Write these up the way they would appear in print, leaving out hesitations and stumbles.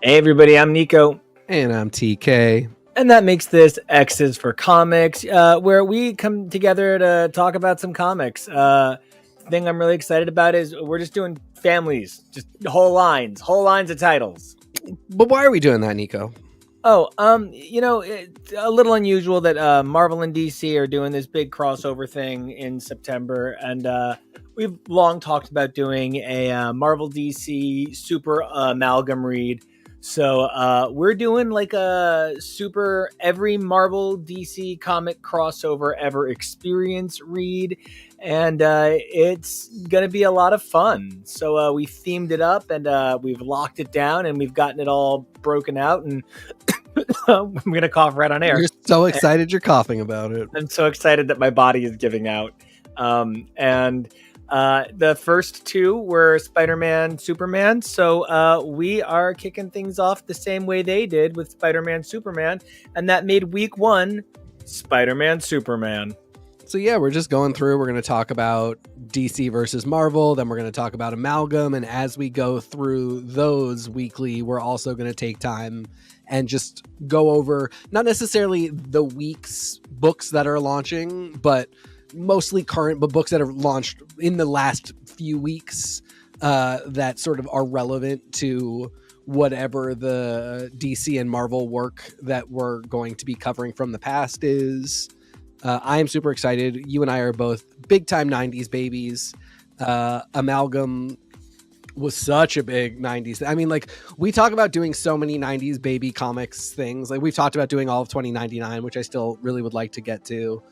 Hey everybody, I'm Nico. And I'm TK. And that makes this X's for Comics, where we come together to talk about some comics. Thing I'm really excited about is we're just doing families, just whole lines of titles. But why are we doing that, Nico? Oh, it's a little unusual that Marvel and DC are doing this big crossover thing in September, and we've long talked about doing a Marvel DC super amalgam read. So we're doing like a super every Marvel DC comic crossover ever experience read, and it's gonna be a lot of fun. So we themed it up, and we've locked it down, and we've gotten it all broken out, and I'm gonna cough right on air. You're so excited you're coughing about it. I'm so excited that my body is giving out. And the first two were Spider-Man, Superman. So we are kicking things off the same way they did with Spider-Man, Superman. And that made week one Spider-Man, Superman. So yeah, we're just going through. We're going to talk about DC versus Marvel. Then we're going to talk about Amalgam. And as we go through those weekly, we're also going to take time and just go over not necessarily the week's books that are launching, but mostly current, but books that have launched in the last few weeks that sort of are relevant to whatever the DC and Marvel work that we're going to be covering from the past is. I am super excited. You and I are both big time 90s babies. Amalgam was such a big 90s. I mean, like, we talk about doing so many 90s baby comics things. Like, we've talked about doing all of 2099, which I still really would like to get to.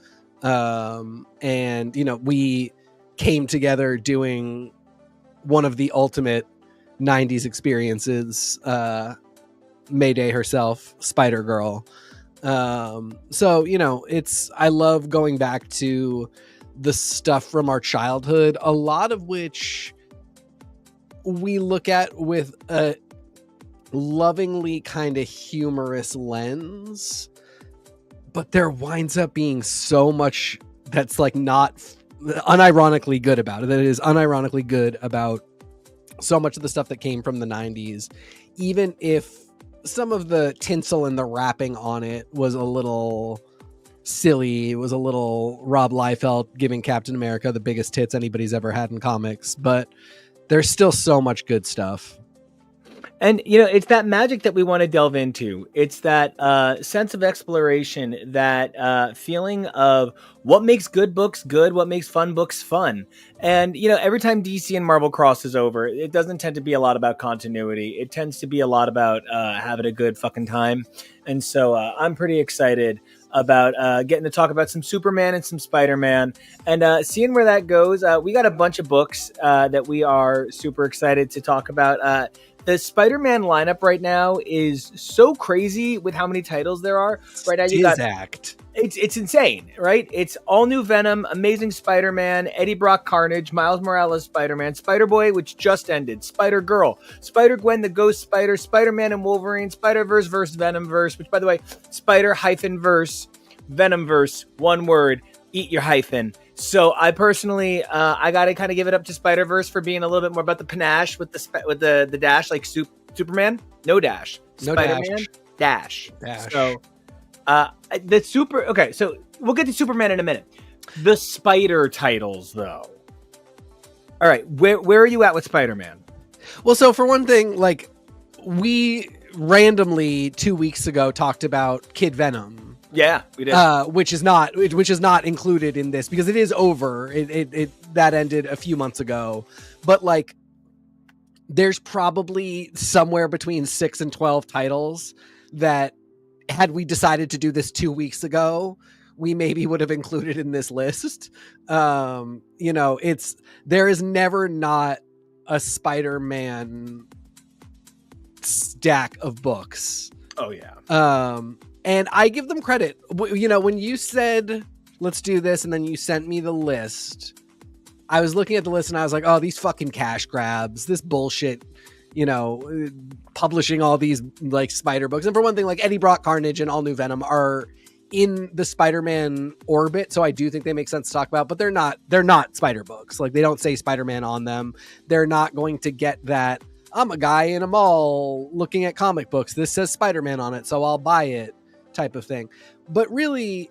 And, you know, we came together doing one of the ultimate 90s experiences, Mayday herself, Spider-Girl. So, you know, I love going back to the stuff from our childhood, a lot of which we look at with a lovingly kind of humorous lens, but there winds up being so much that's like not unironically good about it. That it is unironically good about so much of the stuff that came from the 90s, even if some of the tinsel and the wrapping on it was a little silly. It was a little Rob Liefeld giving Captain America the biggest tits anybody's ever had in comics, but there's still so much good stuff. And, you know, it's that magic that we want to delve into. It's that sense of exploration, that feeling of what makes good books good, what makes fun books fun. And, you know, every time DC and Marvel crosses over, it doesn't tend to be a lot about continuity. It tends to be a lot about having a good fucking time. And so I'm pretty excited about getting to talk about some Superman and some Spider-Man and seeing where that goes. We got a bunch of books that we are super excited to talk about. The Spider-Man lineup right now is so crazy with how many titles there are. Right now, you got it's insane, right? It's all new Venom, Amazing Spider-Man, Eddie Brock Carnage, Miles Morales Spider-Man, Spider-Boy, which just ended, Spider-Girl, Spider-Gwen the Ghost Spider, Spider-Man and Wolverine, Spider-Verse versus Venomverse, which, by the way, Spider-Verse, Venomverse, one word, eat your hyphen. So I personally, I got to kind of give it up to Spider-Verse for being a little bit more about the panache with the dash, like Superman, no dash, no Spider-Man, dash. So okay, so we'll get to Superman in a minute. The Spider titles, though. All right, where are you at with Spider-Man? Well, so for one thing, like, we randomly 2 weeks ago talked about Kid Venom. Yeah, we did. Which is not included in this because it is over. It that ended a few months ago, but like, there's probably somewhere between 6 and 12 titles that, had we decided to do this 2 weeks ago, we maybe would have included in this list. You know, there is never not a Spider-Man stack of books. Oh yeah. And I give them credit. You know, when you said, let's do this, and then you sent me the list, I was looking at the list and I was like, oh, these fucking cash grabs, this bullshit, you know, publishing all these like Spider books. And for one thing, like, Eddie Brock Carnage and All New Venom are in the Spider-Man orbit. So I do think they make sense to talk about, but they're not Spider books. Like, they don't say Spider-Man on them. They're not going to get that I'm a guy in a mall looking at comic books. This says Spider-Man on it, so I'll buy it type of thing. But really,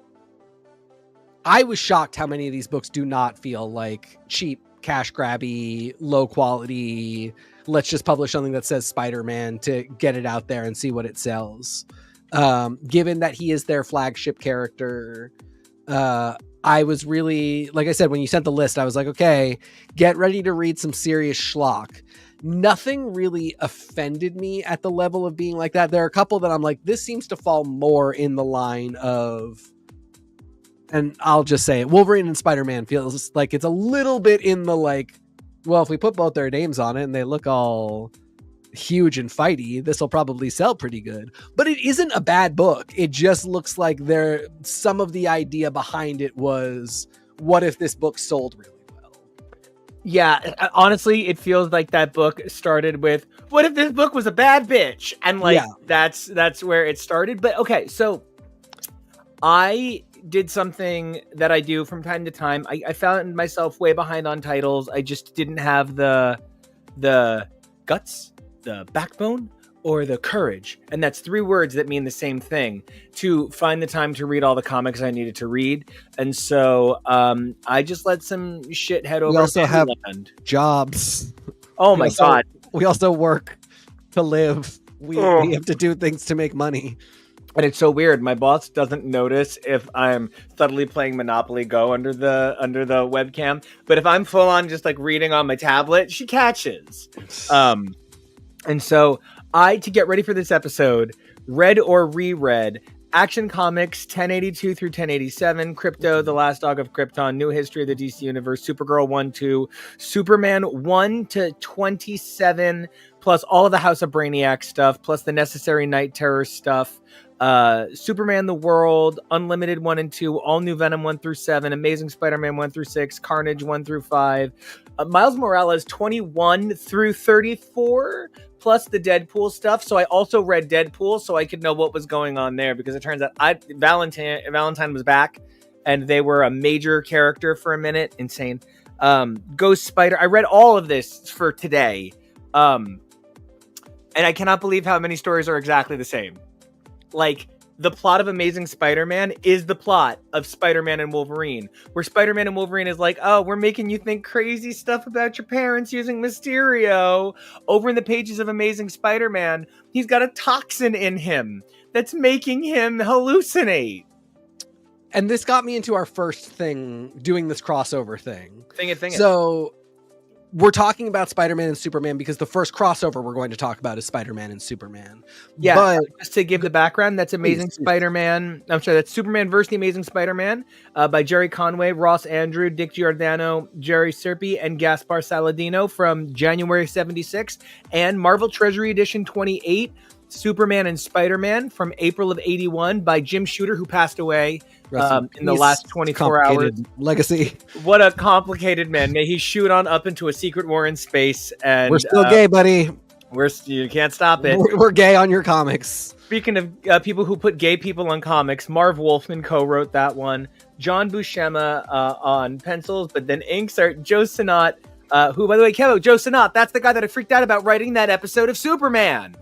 I was shocked how many of these books do not feel like cheap, cash grabby, low quality. Let's just publish something that says Spider-Man to get it out there and see what it sells. Given that he is their flagship character, I was really, like I said, when you sent the list, I was like, okay, get ready to read some serious schlock. Nothing really offended me at the level of being like that. There are a couple that I'm like, this seems to fall more in the line of, and I'll just say it, Wolverine and Spider-Man feels like it's a little bit in the like, well, if we put both their names on it and they look all huge and fighty, this will probably sell pretty good. But it isn't a bad book. It just looks like some of the idea behind it was, what if this book sold really well? Yeah, honestly, it feels like that book started with, what if this book was a bad bitch? And like, that's where it started. But okay, so I did something that I do from time to time. I found myself way behind on titles. I just didn't have the guts, the backbone, or the courage. And that's 3 words that mean the same thing, to find the time to read all the comics I needed to read. And so I just let some shit head over. We also have jobs. Oh my God. We also work to live. We have to do things to make money. And it's so weird. My boss doesn't notice if I'm subtly playing Monopoly Go under the webcam, but if I'm full on just like reading on my tablet, she catches. And so to get ready for this episode, read or reread Action Comics 1082 through 1087, Krypto, The Last Dog of Kyrpton, New History of the DC Universe, Supergirl 1-2, Superman 1-27, plus all of the House of Brainiac stuff, plus the Necessary Night Terror stuff. Superman the World, Unlimited 1 and 2, All New Venom 1 through 7, Amazing Spider-Man 1 through 6, Carnage 1 through 5, Miles Morales 21 through 34, plus the Deadpool stuff. So I also read Deadpool so I could know what was going on there, because it turns out Valentine was back and they were a major character for a minute. Insane. Ghost Spider. I read all of this for today. And I cannot believe how many stories are exactly the same. Like, the plot of Amazing Spider-Man is the plot of Spider-Man and Wolverine, where Spider-Man and Wolverine is like, oh, we're making you think crazy stuff about your parents using Mysterio. Over in the pages of Amazing Spider-Man, he's got a toxin in him that's making him hallucinate. And this got me into our first thing, doing this crossover thing. Thing it. So we're talking about Spider-Man and Superman because the first crossover we're going to talk about is Spider-Man and Superman. Yeah, but just to give the background, that's Amazing Spider-Man. I'm sorry, that's Superman vs. The Amazing Spider-Man by Jerry Conway, Ross Andrew, Dick Giordano, Jerry Serpi, and Gaspar Saladino from January 76, and Marvel Treasury Edition 28, Superman and Spider-Man from April of 81 by Jim Shooter, who passed away in the last 24 hours. Legacy. What a complicated man. May he shoot on up into a secret war in space. And we're still gay, buddy. You can't stop it. We're gay on your comics. Speaking of people who put gay people on comics, Marv Wolfman co-wrote that one. John Buscema on pencils, but then inks are Joe Sinnott, who, by the way, Kevo, Joe Sinnott, that's the guy that I freaked out about writing that episode of Superman.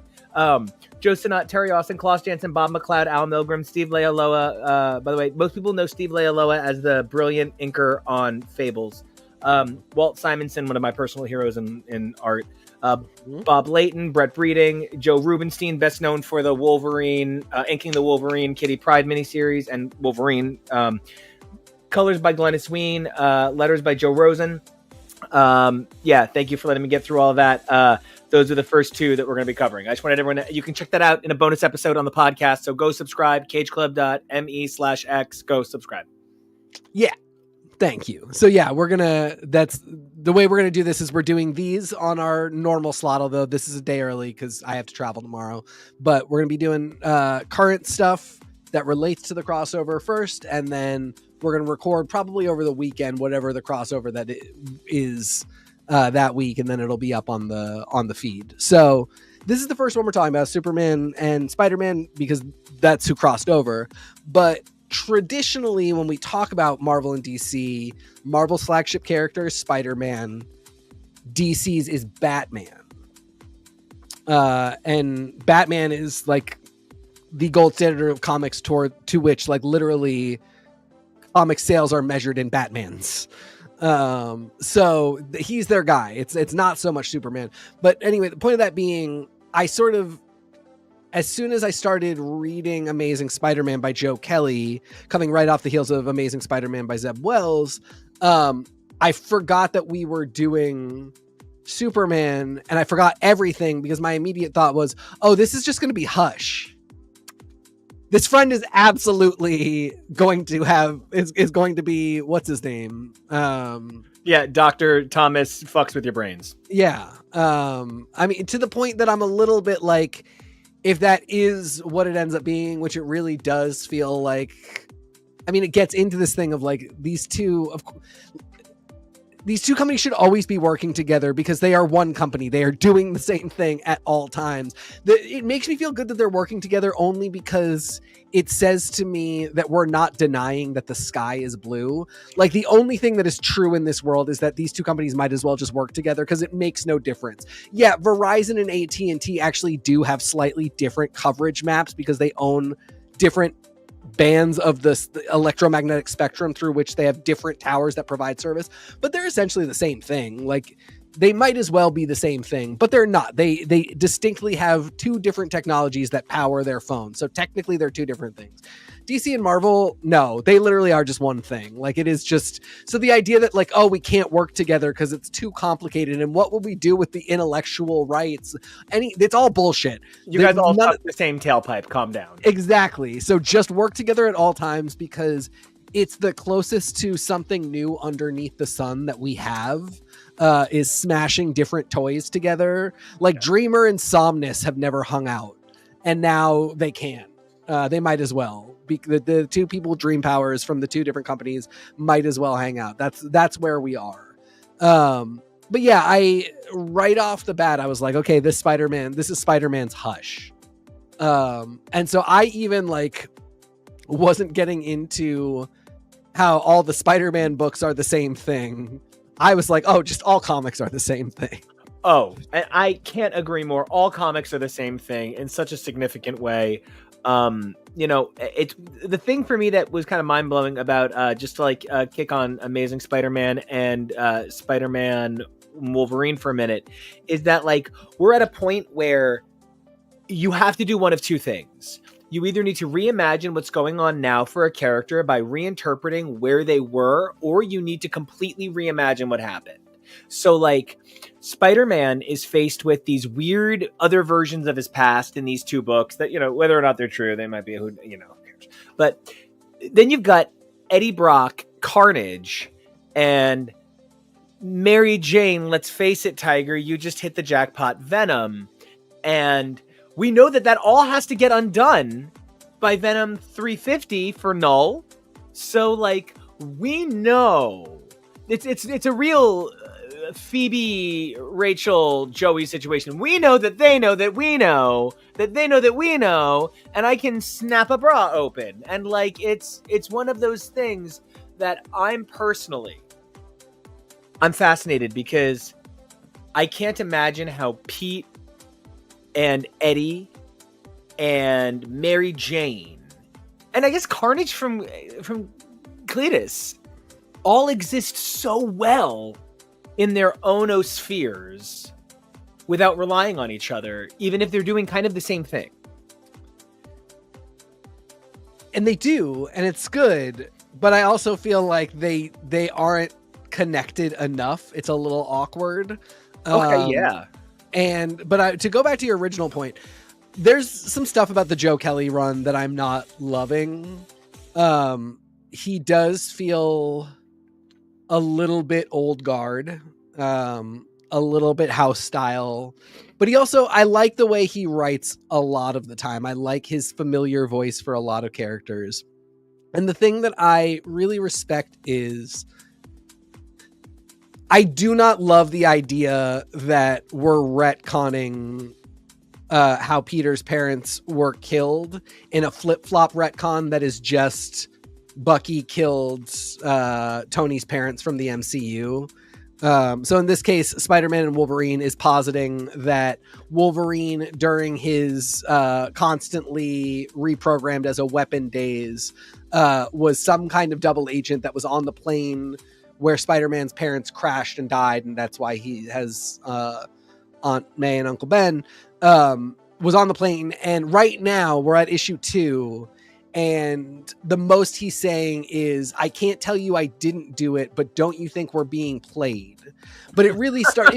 Joe Sinnott, Terry Austin, Klaus Janson, Bob McLeod, Al Milgram, Steve Lealoa. By the way, most people know Steve Lealoa as the brilliant inker on Fables. Walt Simonson, one of my personal heroes in art. Bob Layton, Brett Breeding, Joe Rubenstein, best known for the Wolverine, inking the Wolverine Kitty Pryde miniseries and Wolverine. Colors by Glennis Ween, letters by Joe Rosen. Thank you for letting me get through all of that. Those are the first 2 that we're going to be covering. I just wanted everyone you can check that out in a bonus episode on the podcast. So go subscribe, cageclub.me/x. Go subscribe. Yeah. Thank you. So yeah, that's the way we're going to do this is we're doing these on our normal slot, although this is a day early because I have to travel tomorrow, but we're going to be doing current stuff that relates to the crossover first. And then we're going to record probably over the weekend, whatever the crossover that is that week. And then it'll be up on the feed. So this is the first one we're talking about, Superman and Spider-Man, because that's who crossed over. But traditionally, when we talk about Marvel and DC, Marvel's flagship character is Spider-Man. DC's is Batman. And Batman is like the gold standard of comics to which like literally comic sales are measured in Batmans. So he's their guy. It's not so much Superman. But anyway, the point of that being, I sort of, as soon as I started reading Amazing Spider-Man by Joe Kelly, coming right off the heels of Amazing Spider-Man by Zeb Wells, I forgot that we were doing Superman, and I forgot everything because my immediate thought was, oh, this is just going to be Hush. This friend is absolutely going to have is going to be, what's his name? Yeah, Dr. Thomas fucks with your brains. Yeah. I mean, to the point that I'm a little bit like, if that is what it ends up being, which it really does feel like, I mean, it gets into this thing of like these two companies should always be working together because they are one company. They are doing the same thing at all times. It makes me feel good that they're working together only because it says to me that we're not denying that the sky is blue. Like the only thing that is true in this world is that these two companies might as well just work together because it makes no difference. Yeah, Verizon and AT&T actually do have slightly different coverage maps because they own different bands of the electromagnetic spectrum through which they have different towers that provide service, but they're essentially the same thing. Like they might as well be the same thing, but they're not. They distinctly have two different technologies that power their phones. So technically they're two different things. DC and Marvel, no, they literally are just one thing. Like it is just, so the idea that like, oh, we can't work together because it's too complicated. And what will we do with the intellectual rights? It's all bullshit. You guys all suck the same tailpipe. Calm down. Exactly. So just work together at all times because it's the closest to something new underneath the sun that we have. Is smashing different toys together. Like Dreamer and Somnus have never hung out, and now they can. They might as well. The two people with dream powers from the two different companies might as well hang out. That's where we are. But yeah, right off the bat, I was like, okay, this is Spider-Man's Hush. And so I even like wasn't getting into how all the Spider-Man books are the same thing. I was like, oh, just all comics are the same thing. Oh, I can't agree more. All comics are the same thing in such a significant way. It's the thing for me that was kind of mind blowing about just to like kick on Amazing Spider-Man and Spider-Man Wolverine for a minute is that like we're at a point where you have to do one of two things. You either need to reimagine what's going on now for a character by reinterpreting where they were, or you need to completely reimagine what happened. So like Spider-Man is faced with these weird other versions of his past in these two books that, whether or not they're true, they might be, who cares? But then you've got Eddie Brock, Carnage, and Mary Jane, let's face it, Tiger, you just hit the jackpot, Venom. And we know that all has to get undone by Venom 350 for Null. So like we know it's a real Phoebe, Rachel, Joey situation. We know that they know that we know that they know that we know, and I can snap a bra open. And like it's one of those things that I'm fascinated because I can't imagine how Pete and Eddie and Mary Jane and I guess Carnage from Cletus all exist so well in their own spheres without relying on each other, even if they're doing kind of the same thing. And they do, and it's good, but I also feel like they aren't connected enough. It's a little awkward. Okay, yeah. But to go back to your original point, there's some stuff about the Joe Kelly run that I'm not loving. He does feel a little bit old guard, a little bit house style, but I like the way he writes a lot of the time. I like his familiar voice for a lot of characters. And the thing that I really respect is I do not love the idea that we're retconning how Peter's parents were killed in a flip-flop retcon that is just Bucky killed Tony's parents from the MCU. So in this case, Spider-Man and Wolverine is positing that Wolverine, during his constantly reprogrammed as a weapon days, was some kind of double agent that was on the plane where Spider-Man's parents crashed and died, and that's why he has Aunt May and Uncle Ben, was on the plane. And right now we're at issue 2, and the most he's saying is, I can't tell you I didn't do it, but don't you think we're being played? But it really starts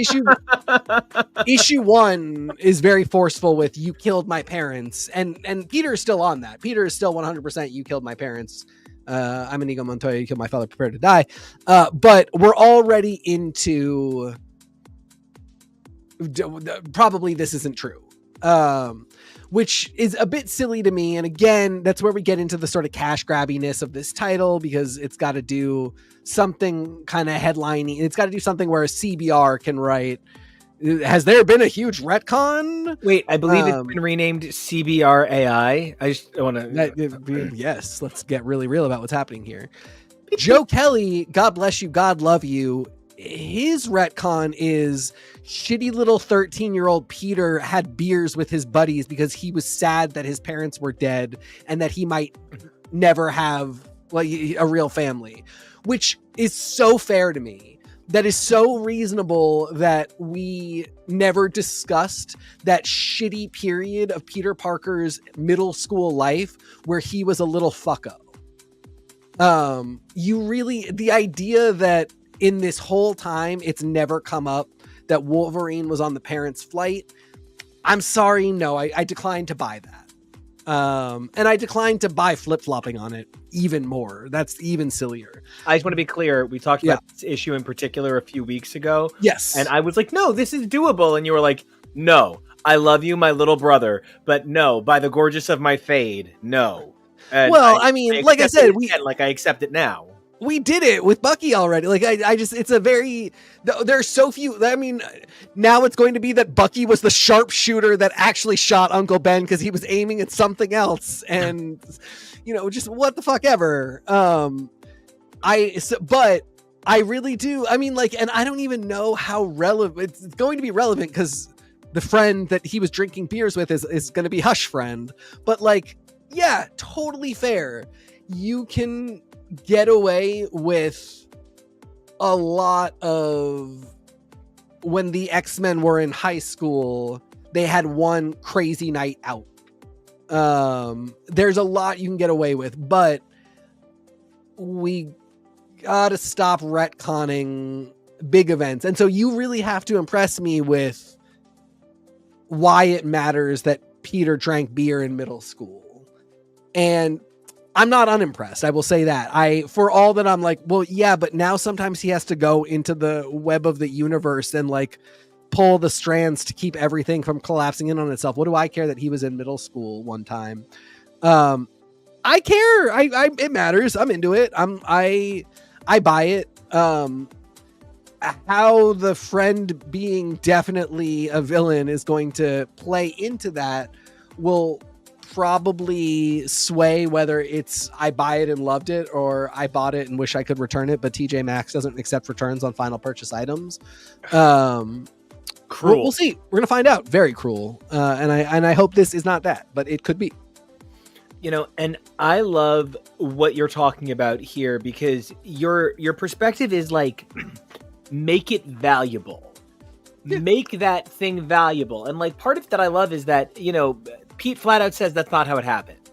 issue 1 is very forceful with, you killed my parents, and Peter is still on that. Peter is still 100% you killed my parents. I'm Inigo Montoya, you killed my father, prepare to die. But we're already into probably this isn't true. Which is a bit silly to me. And again, that's where we get into the sort of cash grabbiness of this title, because it's got to do something kind of headlining. It's got to do something where a CBR can write, has there been a huge retcon? Wait, I believe it's been renamed CBR AI. I just want to... Yes, let's get really real about what's happening here. Joe Kelly, God bless you, God love you. His retcon is shitty little 13-year-old Peter had beers with his buddies because he was sad that his parents were dead and that he might never have like a real family, which is so fair to me. That is so reasonable that we never discussed that shitty period of Peter Parker's middle school life where he was a little fucko. The idea that in this whole time, it's never come up that Wolverine was on the parents' flight. I'm sorry. No, I declined to buy that. And I declined to buy flip-flopping on it even more. That's even sillier. I just want to be clear. We talked about this issue in particular a few weeks ago. Yes. And I was like, no, this is doable. And you were like, no, I love you, my little brother. But no, by the gorgeous of my fade, no. And well, I mean, like I said, I accept it now. We did it with Bucky already. Like I just, it's a very, there's so few. I mean, now it's going to be that Bucky was the sharpshooter that actually shot Uncle Ben because he was aiming at something else, and just what the fuck ever. But I really do. I mean, like, and I don't even know how relevant it's going to be relevant because the friend that he was drinking beers with is going to be Hush Friend. But like, yeah, totally fair. You can get away with a lot of when the X-Men were in high school, they had one crazy night out. There's a lot you can get away with, but we gotta stop retconning big events. And so you really have to impress me with why it matters that Peter drank beer in middle school. And I'm not unimpressed. I will say that. For all that I'm like, well, yeah, but now sometimes he has to go into the web of the universe and like pull the strands to keep everything from collapsing in on itself. What do I care that he was in middle school one time? I care. It matters. I'm into it. I buy it. How the friend being definitely a villain is going to play into that will probably sway whether it's I buy it and loved it or I bought it and wish I could return it, but TJ Maxx doesn't accept returns on final purchase items. Cruel. We'll see. We're gonna find out. Very cruel. And I hope this is not that, but it could be. And I love what you're talking about here because your perspective is like make it valuable. Yeah. Make that thing valuable. And like part of that I love is that, Pete flat out says that's not how it happened.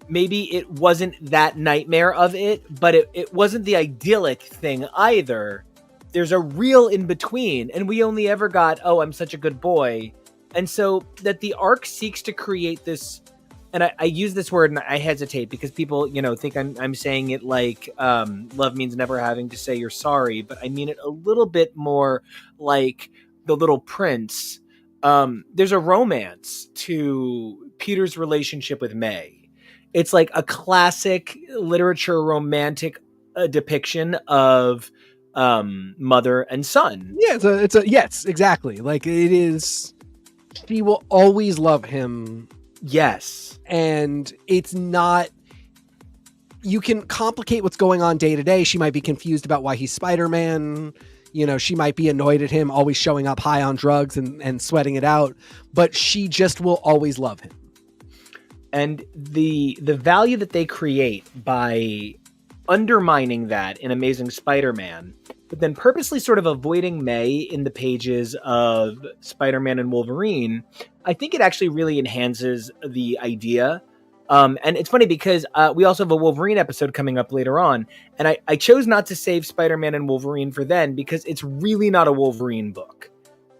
Maybe it wasn't that nightmare of it, but it wasn't the idyllic thing either. There's a real in between, and we only ever got, oh, I'm such a good boy. And so that the arc seeks to create this, and I use this word and I hesitate because people, think I'm saying it like love means never having to say you're sorry, but I mean it a little bit more like The Little Prince. There's a romance to Peter's relationship with May. It's like a classic literature romantic depiction of mother and son. Yeah, yes, exactly. Like it is. She will always love him. Yes, and it's not. You can complicate what's going on day to day. She might be confused about why he's Spider-Man. She might be annoyed at him always showing up high on drugs and sweating it out, but she just will always love him. And the value that they create by undermining that in Amazing Spider-Man, but then purposely sort of avoiding May in the pages of Spider-Man and Wolverine, I think it actually really enhances the idea. And it's funny because we also have a Wolverine episode coming up later on, and I chose not to save Spider-Man and Wolverine for then because it's really not a Wolverine book.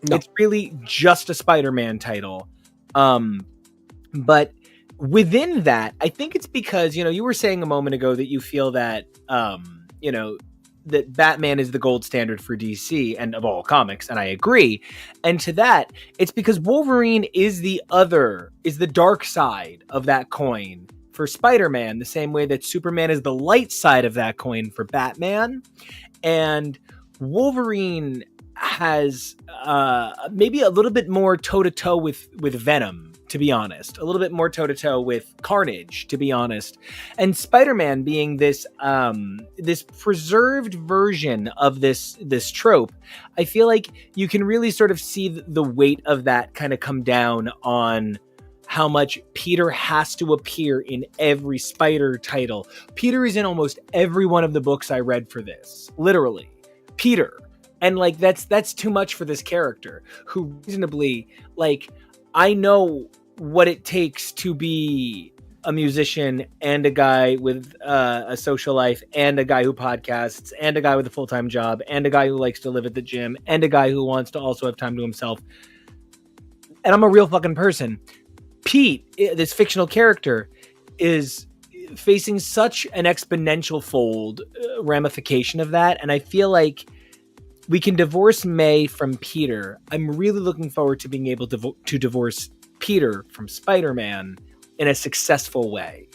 No. It's really just a Spider-Man title. But within that, I think it's because, you were saying a moment ago that you feel that, that Batman is the gold standard for DC and of all comics, and I agree. And to that, it's because Wolverine is the dark side of that coin for Spider-Man, the same way that Superman is the light side of that coin for Batman. And Wolverine has maybe a little bit more toe-to-toe with Venom, to be honest, a little bit more toe-to-toe with Carnage, to be honest, and Spider-Man being this this preserved version of this trope. I feel like you can really sort of see the weight of that kind of come down on how much Peter has to appear in every Spider title. Peter is in almost every one of the books I read for this, literally. Peter. And like that's too much for this character who reasonably, like, I know what it takes to be a musician and a guy with a social life and a guy who podcasts and a guy with a full-time job and a guy who likes to live at the gym and a guy who wants to also have time to himself. And I'm a real fucking person. Pete, this fictional character, is facing such an exponential fold ramification of that. And I feel like we can divorce May from Peter. I'm really looking forward to being able to divorce Peter from Spider-Man in a successful way.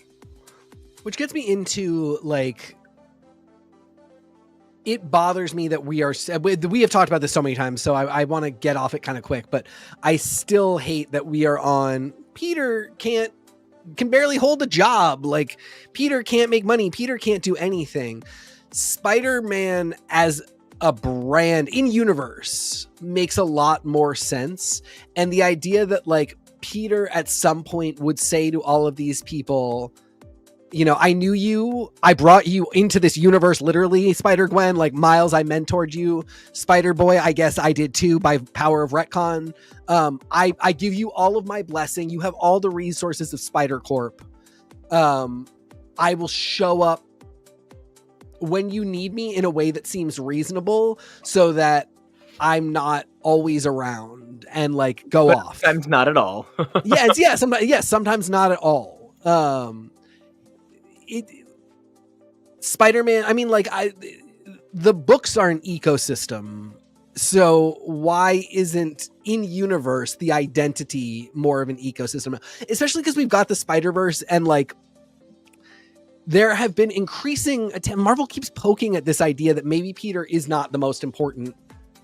Which gets me into, like, it bothers me that we have talked about this so many times, so I want to get off it kind of quick, but I still hate that we are on Peter can barely hold a job. Like, Peter can't make money. Peter can't do anything. Spider-Man as a brand in universe makes a lot more sense. And the idea that, like, Peter at some point would say to all of these people, I knew you, I brought you into this universe, literally, Spider-Gwen, like, Miles, I mentored you, Spider-Boy, I guess I did too, by power of retcon. I give you all of my blessing. You have all the resources of Spider-Corp. I will show up when you need me in a way that seems reasonable so that I'm not always around and, like, go off. Sometimes not at all. Sometimes not at all. Spider-Man, I mean, like, the books are an ecosystem. So why isn't in universe the identity more of an ecosystem? Especially because we've got the Spider-Verse, and, like, there have been increasing Marvel keeps poking at this idea that maybe Peter is not the most important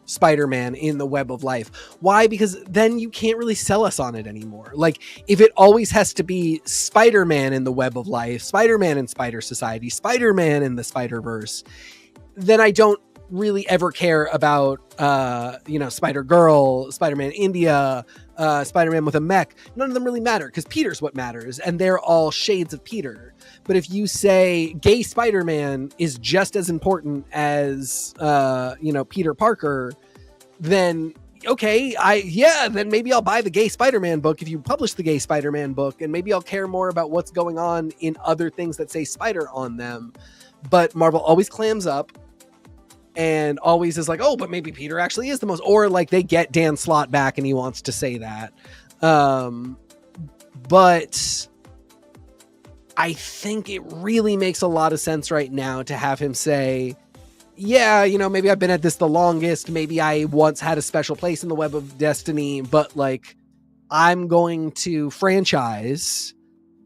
Spider-Man in the web of life. Why? Because then you can't really sell us on it anymore. Like, if it always has to be Spider-Man in the web of life, Spider-Man in Spider Society, Spider-Man in the Spider-Verse, then I don't really ever care about, Spider-Girl, Spider-Man India, Spider-Man with a mech. None of them really matter because Peter's what matters, and they're all shades of Peter. But if you say gay Spider-Man is just as important as, Peter Parker, then okay, then maybe I'll buy the gay Spider-Man book if you publish the gay Spider-Man book, and maybe I'll care more about what's going on in other things that say Spider on them. But Marvel always clams up and always is like, oh, but maybe Peter actually is the most, or like they get Dan Slott back and he wants to say that. But I think it really makes a lot of sense right now to have him say, yeah, maybe I've been at this the longest. Maybe I once had a special place in the web of destiny, but, like, I'm going to franchise.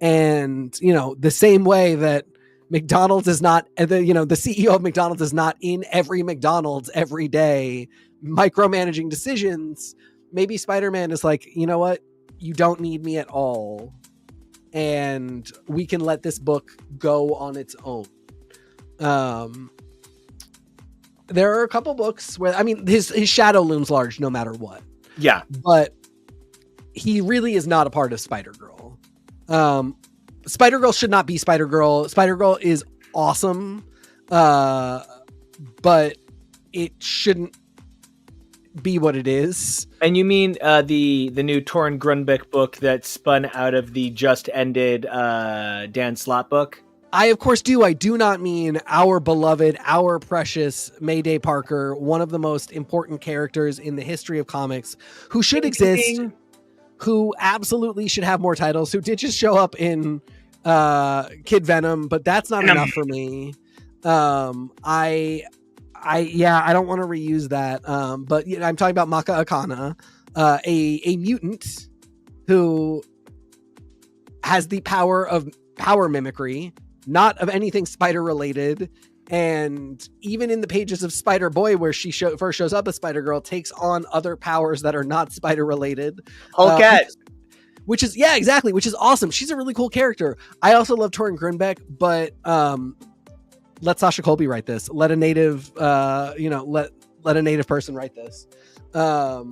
And, the same way that McDonald's is not, the CEO of McDonald's is not in every McDonald's every day, micromanaging decisions. Maybe Spider-Man is like, you know what? You don't need me at all. And we can let this book go on its own. there are a couple books where, I mean, his shadow looms large no matter what. Yeah. But he really is not a part of Spider-Girl. Spider-Girl should not be Spider-Girl. Spider-Girl is awesome, but it shouldn't be what it is. And you mean the new Torrin Grunbeck book that spun out of the just ended Dan Slott book? I, of course, do. I do not mean our beloved, our precious Mayday Parker, one of the most important characters in the history of comics, who should exist, who absolutely should have more titles, who did just show up in Kid Venom, but that's not enough for me. I don't want to reuse that. But I'm talking about Maka Akana, a mutant who has the power of power mimicry, not of anything spider related. And even in the pages of Spider-Boy, where she first shows up as Spider-Girl, takes on other powers that are not spider related. Which is, yeah, exactly. Which is awesome. She's a really cool character. I also love Torrin Grunbeck, but let Sasha Colby write this. Let a native, let a native person write this. I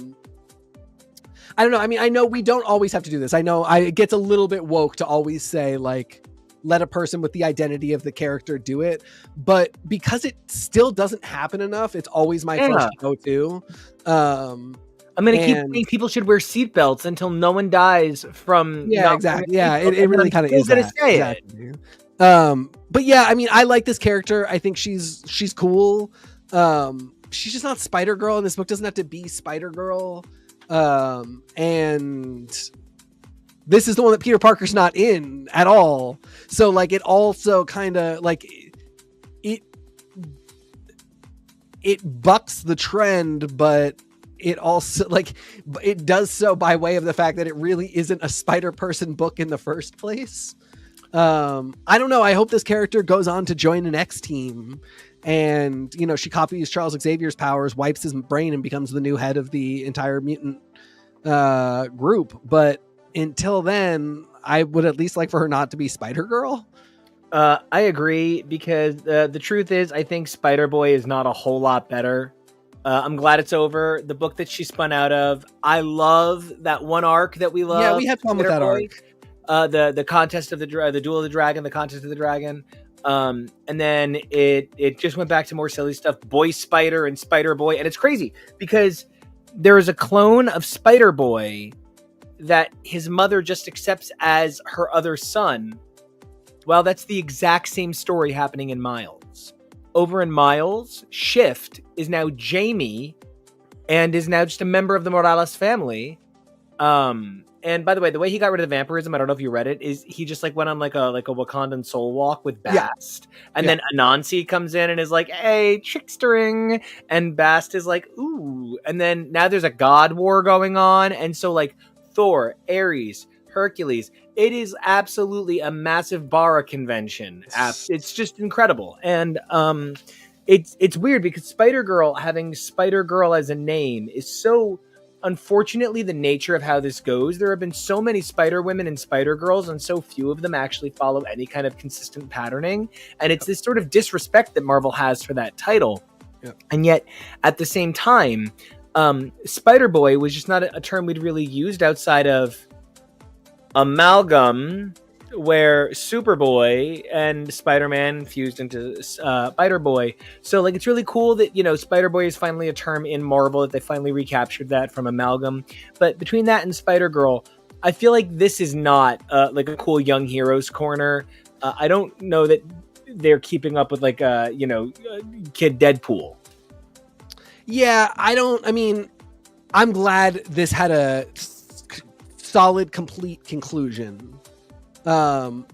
don't know. I mean, I know we don't always have to do this. I know it gets a little bit woke to always say, like, let a person with the identity of the character do it. But because it still doesn't happen enough, it's always my first go-to. I'm going to keep saying people should wear seatbelts until no one dies from... Yeah, exactly. Yeah, it really kind of is that. Exactly. But yeah, I mean, I like this character. I think she's cool. She's just not Spider-Girl, and this book doesn't have to be Spider-Girl. And this is the one that Peter Parker's not in at all. So like, it also kind of like it bucks the trend, but it also like it does so by way of the fact that it really isn't a Spider-Person book in the first place. I don't know. I hope this character goes on to join an X team, and she copies Charles Xavier's powers, wipes his brain, and becomes the new head of the entire mutant group. But until then, I would at least like for her not to be Spider-Girl. I agree, because the truth is, I think Spider-Boy is not a whole lot better. I'm glad it's over. The book that she spun out of, I love that one arc that we love. Yeah, we had fun with that arc. The contest of the duel of the dragon, the contest of the dragon. And then it just went back to more silly stuff. Boy Spider and Spider-Boy. And it's crazy because there is a clone of Spider-Boy that his mother just accepts as her other son. Well, that's the exact same story happening in Miles. Over in Miles, Shift is now Jamie and is now just a member of the Morales family. And by the way, the way he got rid of the vampirism, I don't know if you read it, is he just like went on like a Wakandan soul walk with Bast. Yeah. And then Anansi comes in and is like, hey, trickstering. And Bast is like, ooh. And then now there's a god war going on. And so like Thor, Ares, Hercules, it is absolutely a massive Bara convention. It's just incredible. And it's weird because Spider-Girl, having Spider-Girl as a name is so... Unfortunately, the nature of how this goes, there have been so many Spider-Women and Spider-Girls, and so few of them actually follow any kind of consistent patterning. And it's this sort of disrespect that Marvel has for that title. Yeah. And yet, at the same time, Spider-Boy was just not a term we'd really used outside of Amalgam, where Superboy and Spider-Man fused into Spider-Boy. So like, it's really cool that, Spider-Boy is finally a term in Marvel, that they finally recaptured that from Amalgam. But between that and Spider-Girl, I feel like this is not like a cool young heroes corner. I don't know that they're keeping up with like, kid Deadpool. Yeah, I'm glad this had a solid, complete conclusion. The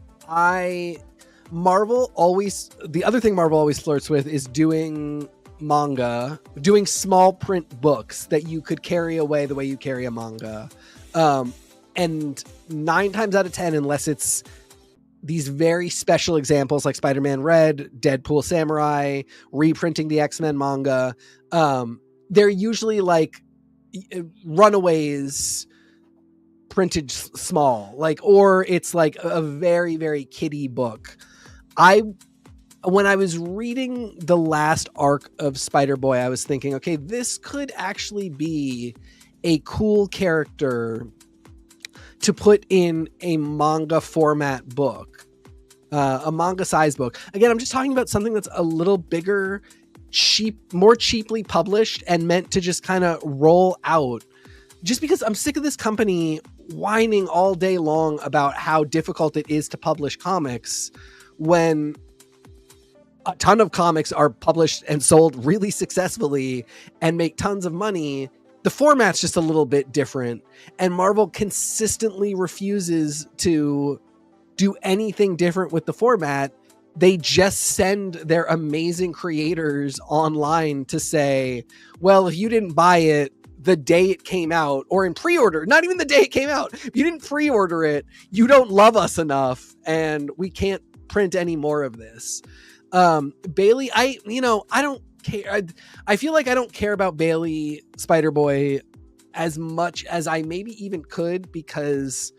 other thing Marvel always flirts with is doing manga, doing small print books that you could carry away the way you carry a manga. And 9 times out of 10, unless it's these very special examples like Spider-Man Red, Deadpool Samurai, reprinting the X-Men manga, they're usually like runaways printed small, like, or it's like a very, very kiddie book. I when I was reading the last arc of Spider-Boy, I was thinking, okay, this could actually be a cool character to put in a manga format book, a manga size book. Again, I'm just talking about something that's a little bigger, more cheaply published and meant to just kind of roll out. Just because I'm sick of this company whining all day long about how difficult it is to publish comics when a ton of comics are published and sold really successfully and make tons of money. The format's just a little bit different, and Marvel consistently refuses to do anything different with the format. They just send their amazing creators online to say, well, if you didn't buy it the day it came out, or in pre-order, not even the day it came out, if you didn't pre-order it, you don't love us enough and we can't print any more of this. Bailey, I don't care. I feel like I don't care about Bailey Spider-Boy as much as I maybe even could, because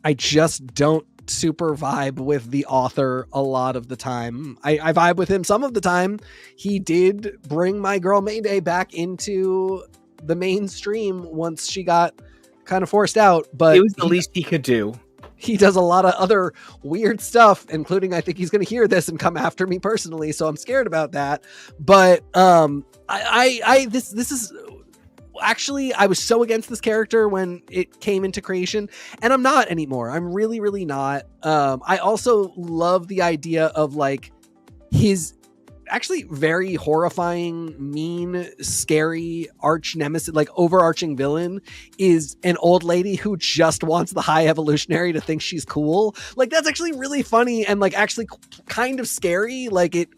I just don't super vibe with the author a lot of the time. I vibe with him some of the time. He did bring my girl Mayday back into the mainstream once she got kind of forced out, but it was the least he could do. He does a lot of other weird stuff, including, I think he's going to hear this and come after me personally, so I'm scared about that. But this is actually, I was so against this character when it came into creation, and I'm not anymore. I'm really, really not. I also love the idea of like his actually very horrifying, mean, scary arch nemesis, like overarching villain, is an old lady who just wants the high evolutionary to think she's cool. Like, that's actually really funny and like actually kind of scary. Like it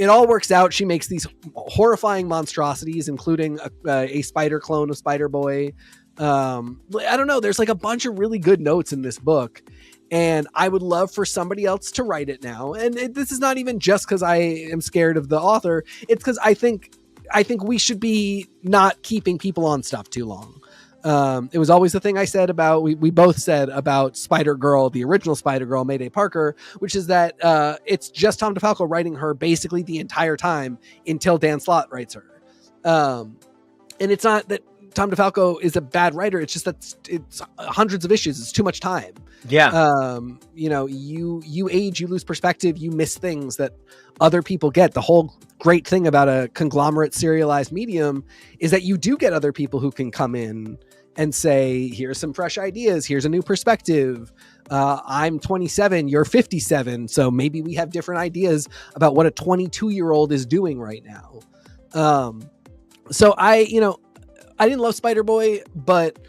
all works out. She makes these horrifying monstrosities, including a spider clone of Spider-Boy. I don't know. There's like a bunch of really good notes in this book, and I would love for somebody else to write it now. And this is not even just because I am scared of the author. It's because I think we should be not keeping people on stuff too long. It was always the thing I said about, we both said about Spider-Girl, the original Spider-Girl, Mayday Parker, which is that it's just Tom DeFalco writing her basically the entire time until Dan Slott writes her. And it's not that Tom DeFalco is a bad writer. It's just that it's hundreds of issues. It's too much time. Yeah. You age, you lose perspective, you miss things that other people get. The whole great thing about a conglomerate serialized medium is that you do get other people who can come in and say, here's some fresh ideas. Here's a new perspective. I'm 27, you're 57. So maybe we have different ideas about what a 22-year-old is doing right now. So I didn't love Spider-Boy, but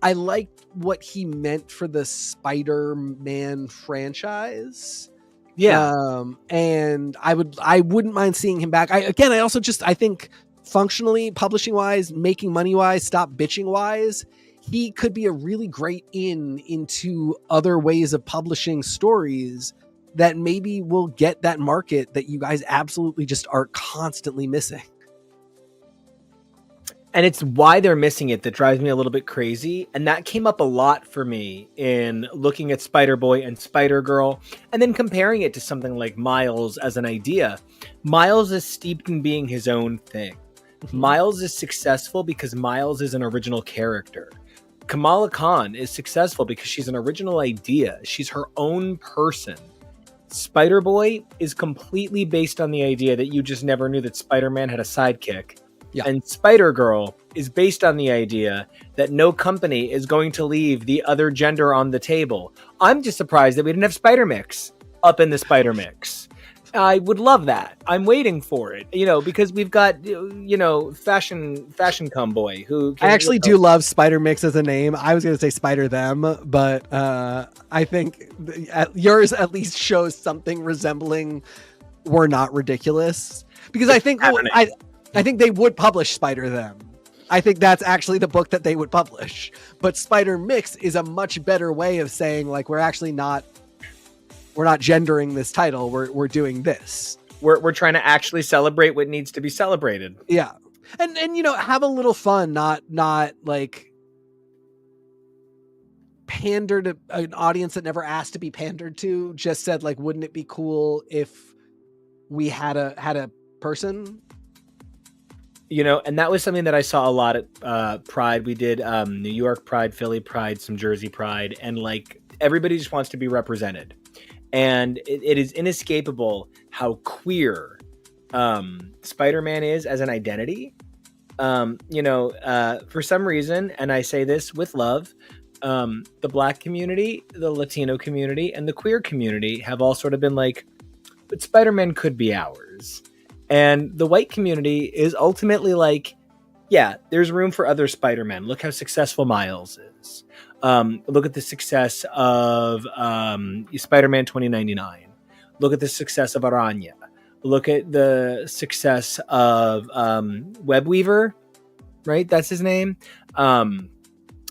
I liked what he meant for the Spider-Man franchise. Yeah. And I wouldn't mind seeing him back. I think functionally, publishing wise, making money wise, stop bitching wise, he could be a really great into other ways of publishing stories that maybe will get that market that you guys absolutely just are constantly missing. And it's why they're missing it that drives me a little bit crazy. And that came up a lot for me in looking at Spider-Boy and Spider-Girl, and then comparing it to something like Miles as an idea. Miles is steeped in being his own thing. Miles is successful because Miles is an original character. Kamala Khan is successful because she's an original idea. She's her own person. Spider-Boy is completely based on the idea that you just never knew that Spider-Man had a sidekick. Yeah. And Spider-Girl is based on the idea that no company is going to leave the other gender on the table. I'm just surprised that we didn't have Spider-Mix up in the Spider-Mix. I would love that. I'm waiting for it, because we've got, fashion boy who I actually do love Spider-Mix as a name. I was going to say Spider-Them, but I think yours at least shows something resembling We're Not Ridiculous, because I think I think they would publish Spider-Them. I think that's actually the book that they would publish. But Spider-Mix is a much better way of saying, like, we're not gendering this title. We're doing this. We're trying to actually celebrate what needs to be celebrated. Yeah. And have a little fun, not like pander to an audience that never asked to be pandered to. Just said, like, wouldn't it be cool if we had a person. You know, and that was something that I saw a lot at Pride. We did New York Pride, Philly Pride, some Jersey Pride, and like everybody just wants to be represented. And it is inescapable how queer Spider-Man is as an identity. You know, for some reason, and I say this with love, the Black community, the Latino community, and the queer community have all sort of been like, but Spider-Man could be ours. And the white community is ultimately like, yeah, there's room for other Spider-Men. Look how successful Miles is. Look at the success of Spider-Man 2099. Look at the success of Aranya. Look at the success of Webweaver, right? That's his name. And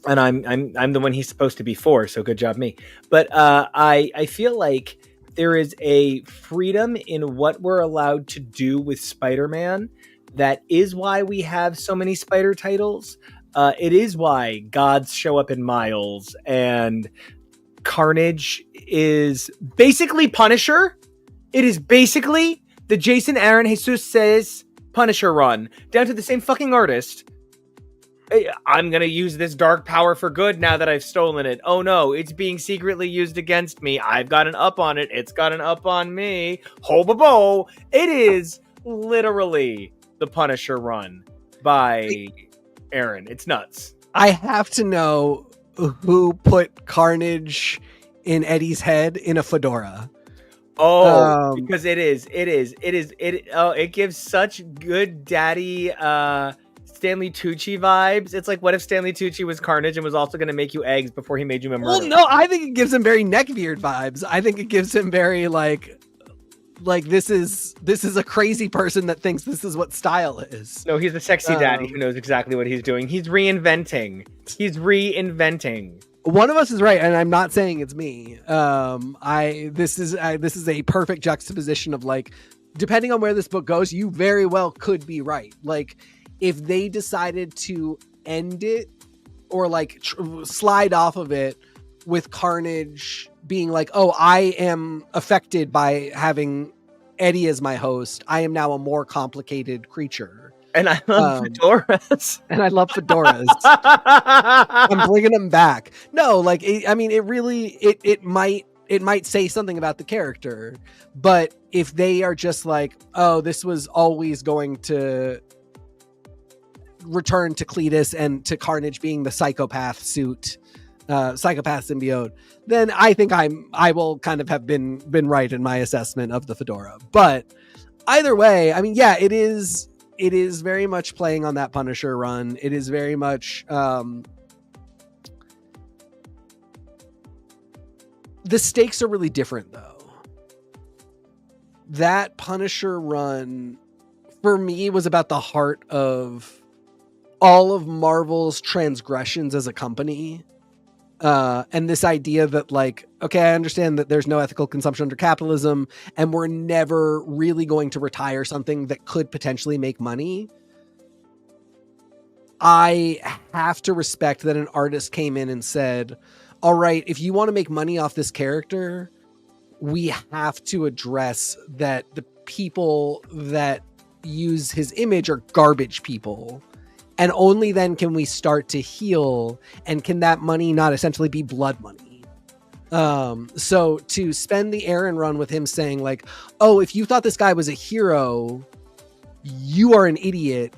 I'm the one he's supposed to be for, so good job me. But I feel like there is a freedom in what we're allowed to do with Spider-Man. That is why we have so many Spider titles. It is why gods show up in Miles, and Carnage is basically Punisher. It is basically the Jason Aaron Jesus says Punisher run, down to the same fucking artist. I'm going to use this dark power for good now that I've stolen it. Oh no, it's being secretly used against me. I've got an up on it. It's got an up on me. Ho-ba-bo. It is literally the Punisher run by Aaron. It's nuts. I have to know who put Carnage in Eddie's head in a fedora. Oh, because it gives such good daddy Stanley Tucci vibes. It's like, what if Stanley Tucci was Carnage and was also going to make you eggs before he made you a murderer? Well, no, I think it gives him very neckbeard vibes. I think it gives him very like this is a crazy person that thinks this is what style is. No, he's a sexy daddy who knows exactly what he's doing. He's reinventing. One of us is right, and I'm not saying it's me. This is a perfect juxtaposition of like, depending on where this book goes, you very well could be right. Like, if they decided to end it or like slide off of it with Carnage being like, oh, I am affected by having Eddie as my host. I am now a more complicated creature. And I love fedoras. I'm bringing them back. No, like, it might say something about the character. But if they are just like, oh, this was always going to return to Cletus and to Carnage being the psychopath symbiote, then I think I will kind of have been right in my assessment of the fedora. But either way, I mean, yeah, it is very much playing on that Punisher run. It is very much the stakes are really different though. That Punisher run for me was about the heart of all of Marvel's transgressions as a company. And this idea that like, okay, I understand that there's no ethical consumption under capitalism and we're never really going to retire something that could potentially make money. I have to respect that an artist came in and said, all right, if you want to make money off this character, we have to address that the people that use his image are garbage people. And only then can we start to heal, and can that money not essentially be blood money? So to spend the Aaron run with him saying like, oh, if you thought this guy was a hero, you are an idiot.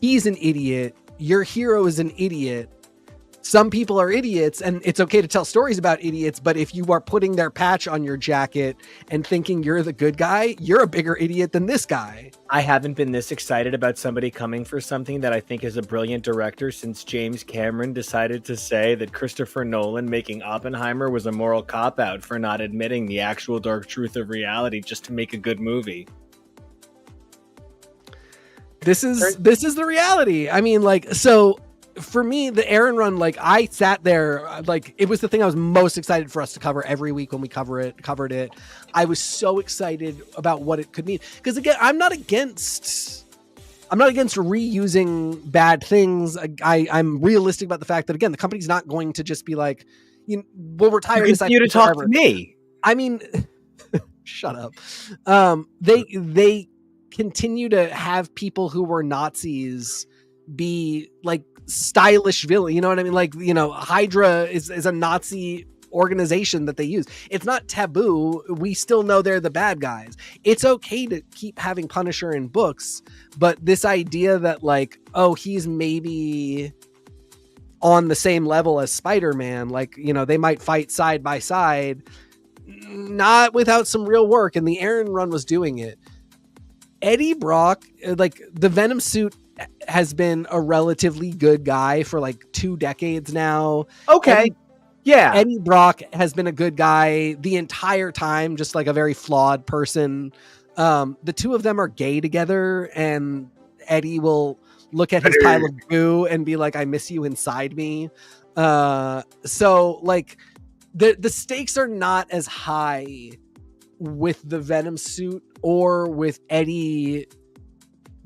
He's an idiot. Your hero is an idiot. Some people are idiots, and it's okay to tell stories about idiots, but if you are putting their patch on your jacket and thinking you're the good guy, you're a bigger idiot than this guy. I haven't been this excited about somebody coming for something that I think is a brilliant director since James Cameron decided to say that Christopher Nolan making Oppenheimer was a moral cop-out for not admitting the actual dark truth of reality just to make a good movie. This is the reality. I mean, like, so for me, the Aaron run, like I sat there, like it was the thing I was most excited for us to cover every week when we covered it. I was so excited about what it could mean. Because again, I'm not against reusing bad things. I'm realistic about the fact that again, the company's not going to just be like, we'll retire this. You to talk to me. I mean, Shut up. They continue to have people who were Nazis be like stylish villain. You know what I mean? Like, you know, Hydra is a Nazi organization that they use. It's not taboo. We still know they're the bad guys. It's okay to keep having Punisher in books, but this idea that like, oh, he's maybe on the same level as Spider-Man, like, you know, they might fight side by side, not without some real work, and the Aaron run was doing it. Eddie Brock, like the Venom suit has been a relatively good guy for like 2 decades now. Okay. Eddie Brock has been a good guy the entire time, just like a very flawed person. The two of them are gay together, and Eddie will look at his pile of goo and be like, I miss you inside me. So like the stakes are not as high with the Venom suit or with Eddie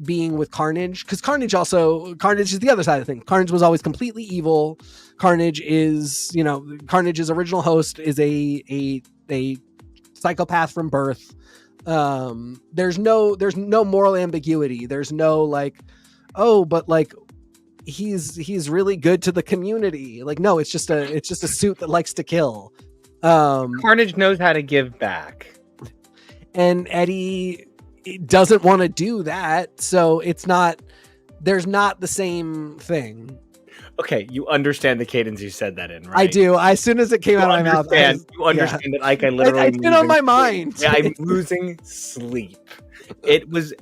being with Carnage, because Carnage is the other side of the thing. Carnage was always completely evil. Carnage is, you know, Carnage's original host is a psychopath from birth. There's no moral ambiguity. There's no like, oh, but like he's really good to the community. Like, no, it's just a suit that likes to kill. Carnage knows how to give back. And Eddie doesn't want to do that, so there's not the same thing. Okay, you understand the cadence you said that in, right? I do. As soon as it came out of my mouth, you understand that I literally. It's been on my mind. Yeah, I'm losing sleep. It is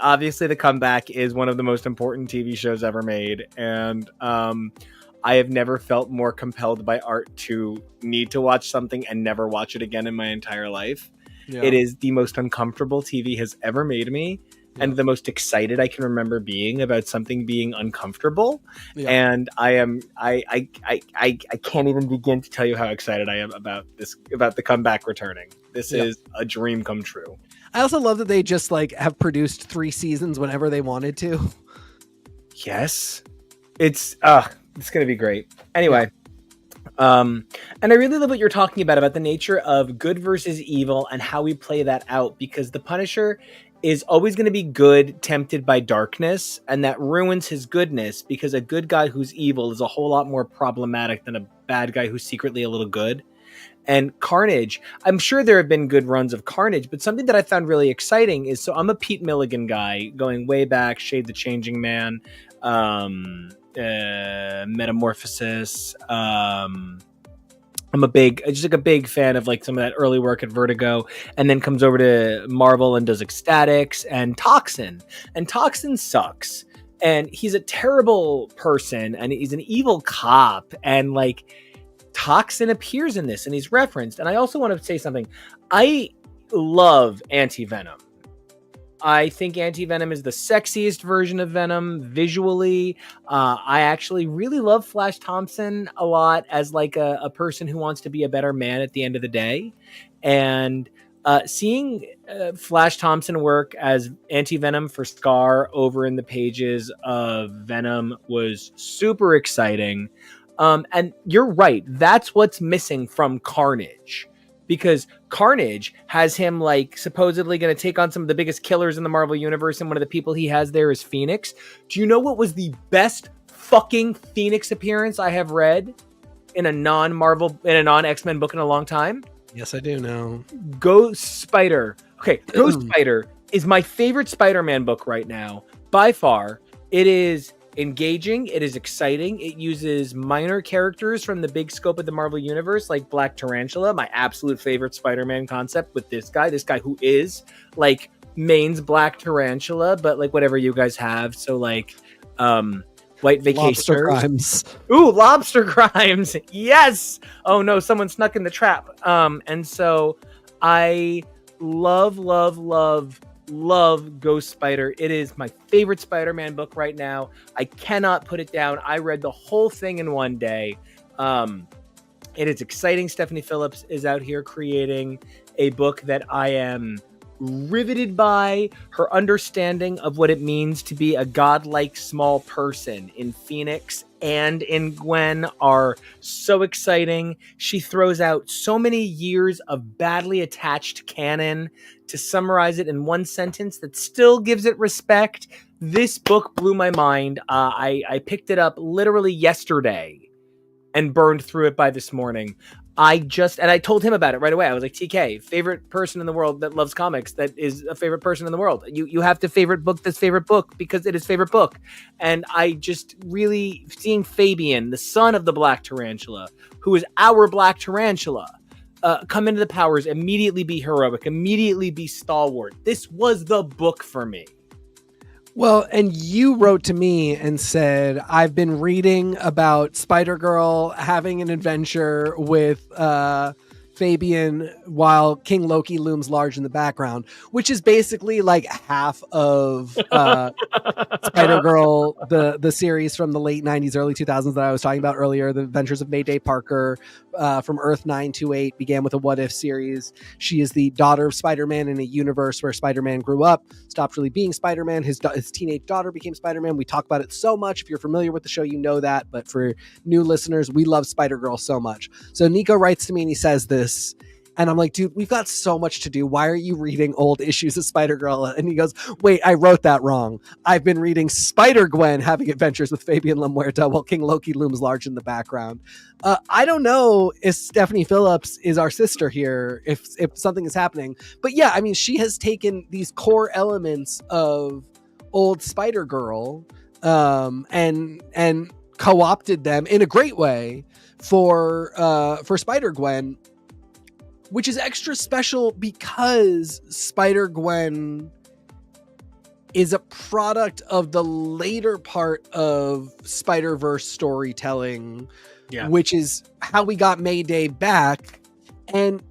obviously the comeback is one of the most important TV shows ever made, and I have never felt more compelled by art to need to watch something and never watch it again in my entire life. Yeah. It is the most uncomfortable TV has ever made me, and the most excited I can remember being about something being uncomfortable. Yeah. And I can't even begin to tell you how excited I am about the comeback returning. This is a dream come true. I also love that they just like have produced 3 seasons whenever they wanted to. Yes, it's gonna be great. Anyway. And I really love what you're talking about the nature of good versus evil and how we play that out, because the Punisher is always going to be good, tempted by darkness, and that ruins his goodness, because a good guy who's evil is a whole lot more problematic than a bad guy who's secretly a little good. And Carnage, I'm sure there have been good runs of Carnage, but something that I found really exciting is, so I'm a Pete Milligan guy going way back, Shade the Changing Man, Metamorphosis. I'm a big fan of like some of that early work at Vertigo, and then comes over to Marvel and does Ecstatics and Toxin. And Toxin sucks, and he's a terrible person, and he's an evil cop, and like Toxin appears in this and he's referenced. And I also want to say something. I love Anti-Venom. I think Anti-Venom is the sexiest version of Venom visually. I actually really love Flash Thompson a lot as like a person who wants to be a better man at the end of the day. And seeing Flash Thompson work as Anti-Venom for Scar over in the pages of Venom was super exciting. And you're right. That's what's missing from Carnage. Because Carnage has him like supposedly going to take on some of the biggest killers in the Marvel universe, and one of the people he has there is Phoenix. Do you know what was the best fucking Phoenix appearance I have read in a non-X-Men book in a long time? Yes, I do know. Ghost Spider. Okay, Ghost Spider is my favorite Spider-Man book right now by far. It is engaging, it is exciting, it uses minor characters from the big scope of the Marvel universe, like Black Tarantula, my absolute favorite Spider-Man concept, with this guy who is like mains Black Tarantula, but like whatever you guys have. So like White Vacation, Lobster Crimes. Ooh, Lobster Crimes. Yes. Oh no, someone snuck in the trap. And so I love Ghost Spider. It is my favorite Spider-Man book right now. I cannot put it down. I read the whole thing in one day. It is exciting. Stephanie Phillips is out here creating a book that I am riveted by. Her understanding of what it means to be a godlike small person in Phoenix and in Gwen are so exciting. She throws out so many years of badly attached canon to summarize it in one sentence that still gives it respect. This book blew my mind. I picked it up literally yesterday and burned through it by this morning. And I told him about it right away. I was like, TK, favorite person in the world that loves comics, that is a favorite person in the world. You have to favorite book this favorite book because it is favorite book. And I just really, seeing Fabian, the son of the Black Tarantula, who is our Black Tarantula, come into the powers, immediately be heroic, immediately be stalwart. This was the book for me. Well, and you wrote to me and said, I've been reading about Spider-Girl having an adventure with Fabian while King Loki looms large in the background, which is basically like half of Spider-Girl, the series from the late 90s, early 2000s that I was talking about earlier. The Adventures of Mayday Parker from Earth 928 began with a What If series. She is the daughter of Spider-Man in a universe where Spider-Man grew up, stopped really being Spider-Man. His teenage daughter became Spider-Man. We talk about it so much. If you're familiar with the show, you know that. But for new listeners, we love Spider-Girl so much. So Nico writes to me and he says this. And I'm like, dude, we've got so much to do. Why are you reading old issues of Spider-Girl? And he goes, wait, I wrote that wrong. I've been reading Spider-Gwen having adventures with Fabian La Muerta while King Loki looms large in the background. I don't know if Stephanie Phillips is our sister here, if something is happening. But yeah, I mean, she has taken these core elements of old Spider-Girl and co-opted them in a great way for Spider-Gwen, which is extra special because Spider-Gwen is a product of the later part of Spider-Verse storytelling, which is how we got Mayday back. And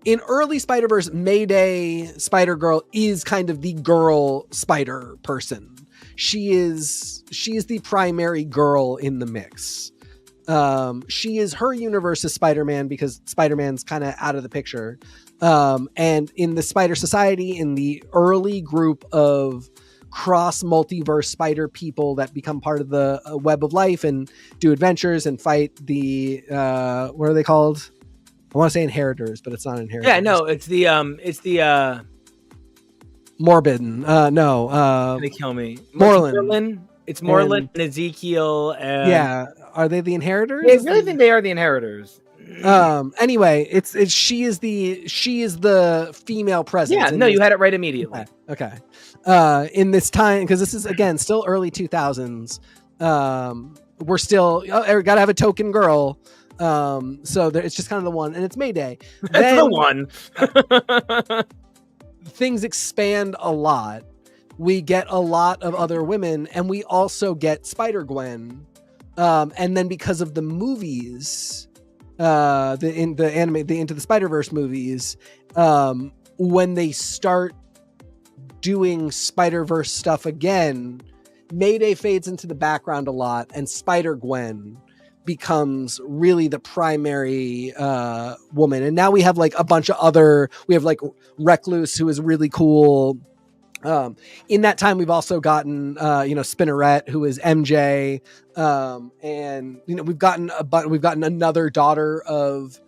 in early Spider-Verse, Mayday, Spider-Girl is kind of the girl spider person. She is the primary girl in the mix. She is her universe is Spider-Man because Spider-Man's kind of out of the picture. And in the Spider Society, in the early group of cross multiverse spider people that become part of the web of life and do adventures and fight the, what are they called? I want to say inheritors, but it's not inheritors. Yeah, no, it's the Morbidden. No, they kill me. Moreland. It's Moreland and Ezekiel. And yeah. Are they the inheritors? I really think they are the inheritors. Anyway, she is the female presence. Yeah, no, you had it right immediately. Okay. In this time, because this is again still early 2000s. We're still gotta have a token girl. So it's just kind of the one, and it's Mayday. That's the one. Things expand a lot. We get a lot of other women, and we also get Spider-Gwen. And then because of the movies, the Into the Spider-Verse movies, when they start doing Spider-Verse stuff again, Mayday fades into the background a lot, and Spider-Gwen becomes really the primary woman. And now we have like a bunch of we have like Recluse, who is really cool. In that time, we've also gotten, Spinneret, who is MJ. And, we've gotten another daughter of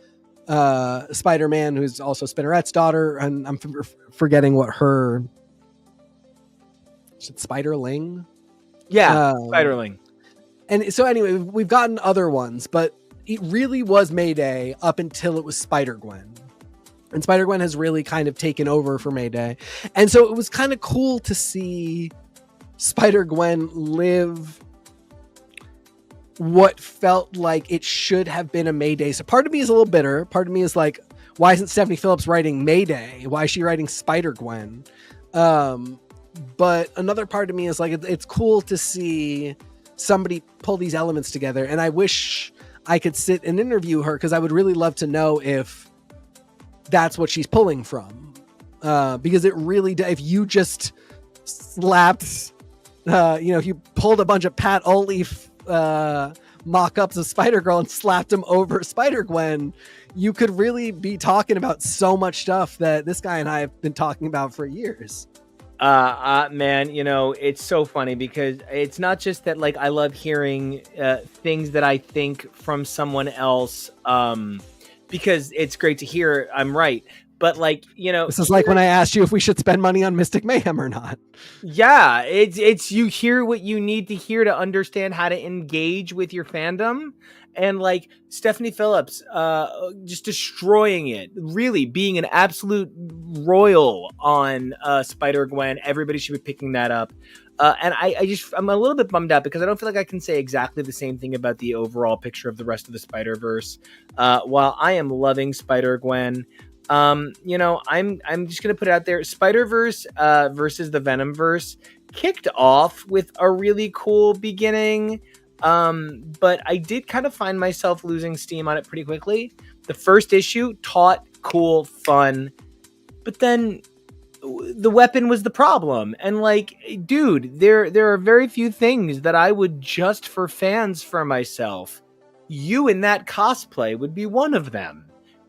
Spider-Man, who's also Spinneret's daughter. And I'm forgetting what her, is it Spiderling? Yeah, Spiderling. And so anyway, we've gotten other ones, but it really was Mayday up until it was Spider-Gwen. And Spider-Gwen has really kind of taken over for Mayday. And so it was kind of cool to see Spider-Gwen live what felt like it should have been a Mayday. So part of me is a little bitter. Part of me is like, why isn't Stephanie Phillips writing Mayday? Why is she writing Spider-Gwen? But another part of me is like, it's cool to see somebody pull these elements together. And I wish I could sit and interview her, because I would really love to know if that's what she's pulling from, because it really if you just slapped if you pulled a bunch of Pat Olive mock-ups of Spider-Girl and slapped them over Spider-Gwen, you could really be talking about so much stuff that this guy and I have been talking about for years. Man, it's so funny because it's not just that like I love hearing things that I think from someone else, because it's great to hear I'm right. But like, This is like when I asked you if we should spend money on Mystic Mayhem or not. yeah, it's you hear what you need to hear to understand how to engage with your fandom. And like Stephanie Phillips, just destroying it, really being an absolute royal on Spider-Gwen. Everybody should be picking that up. And I'm a little bit bummed out because I don't feel like I can say exactly the same thing about the overall picture of the rest of the Spider-Verse. While I am loving Spider-Gwen, I'm just gonna put it out there. Spider-Verse versus the Venomverse kicked off with a really cool beginning. But I did kind of find myself losing steam on it pretty quickly. The first issue, taut, cool, fun, but then the weapon was the problem. And like, dude, there are very few things that I would just for fans for myself. You in that cosplay would be one of them.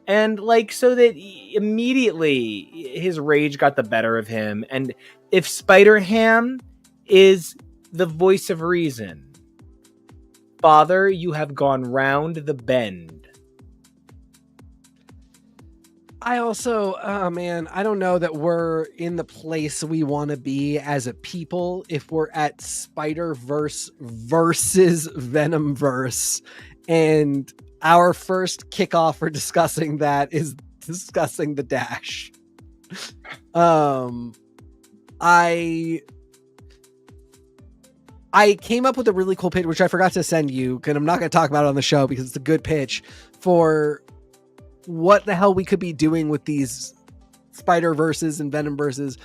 And like, so that immediately his rage got the better of him. And if Spider-Ham is the voice of reason, Father, you have gone round the bend. I also, oh man, I don't know that we're in the place we want to be as a people if we're at Spider-Verse versus Venomverse. And our first kickoff for discussing that is discussing the Dash. I came up with a really cool pitch, which I forgot to send you, and I'm not going to talk about it on the show because it's a good pitch for what the hell we could be doing with these Spider-Verses and Venomverses.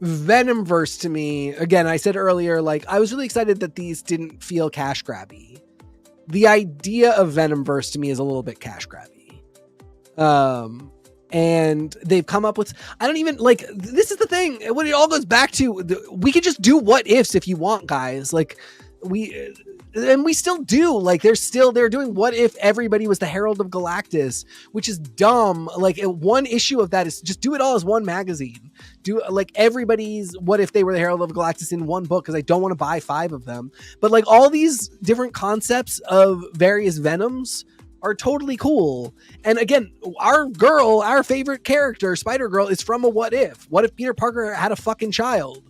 Venomverse to me, again, I said earlier, like, I was really excited that these didn't feel cash grabby. The idea of Venomverse to me is a little bit cash grabby. And they've come up with, I don't even like, this is the thing, what it all goes back to, we could just do what ifs if you want, guys. Like we still do, like they're doing what if everybody was the Herald of Galactus, which is dumb. Like one issue of that is just do it all as one magazine. Do like everybody's what if they were the Herald of Galactus in one book, because I don't want to buy 5 of them. But like all these different concepts of various Venoms are totally cool. And again, our favorite character, Spider-Girl, is from a what if. What if Peter Parker had a fucking child?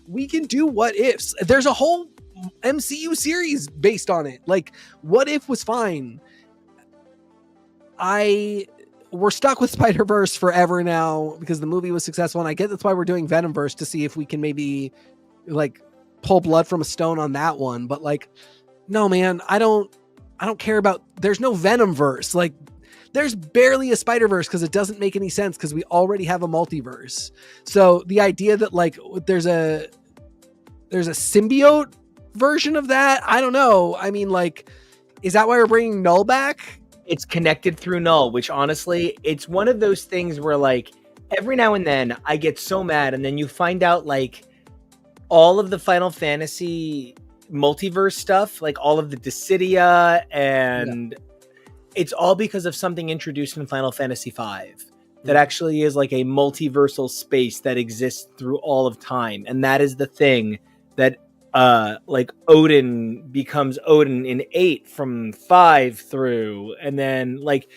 We can do what ifs. There's a whole MCU series based on it. Like, what if was fine. We're stuck with Spider-Verse forever now because the movie was successful, and I get that's why we're doing Venomverse, to see if we can maybe like pull blood from a stone on that one. But like, no, man, I don't care about, there's no Venomverse. Like there's barely a Spider-Verse because it doesn't make any sense because we already have a multiverse. So the idea that like there's a symbiote version of that, I don't know. I mean, like, is that why we're bringing Null back? It's connected through Null, which honestly, it's one of those things where like every now and then I get so mad, and then you find out like all of the Final Fantasy multiverse stuff, like all of the Dissidia, and it's all because of something introduced in Final Fantasy V that actually is like a multiversal space that exists through all of time. And that is the thing that like Odin becomes Odin in 8 from 5 through, and then like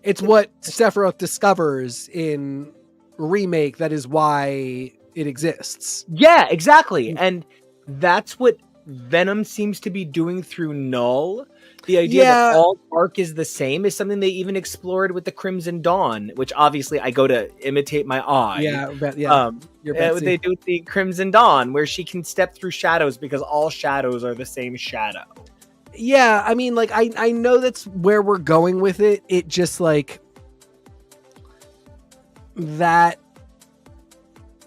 it's what Sephiroth discovers in Remake, that is why it exists. Yeah, exactly. And that's what Venom seems to be doing through Null. The idea that all arc is the same is something they even explored with the Crimson Dawn, which obviously I go to imitate my eye. They do with the Crimson Dawn, where she can step through shadows because all shadows are the same shadow. Yeah, I mean, like I know that's where we're going with it. It just like that.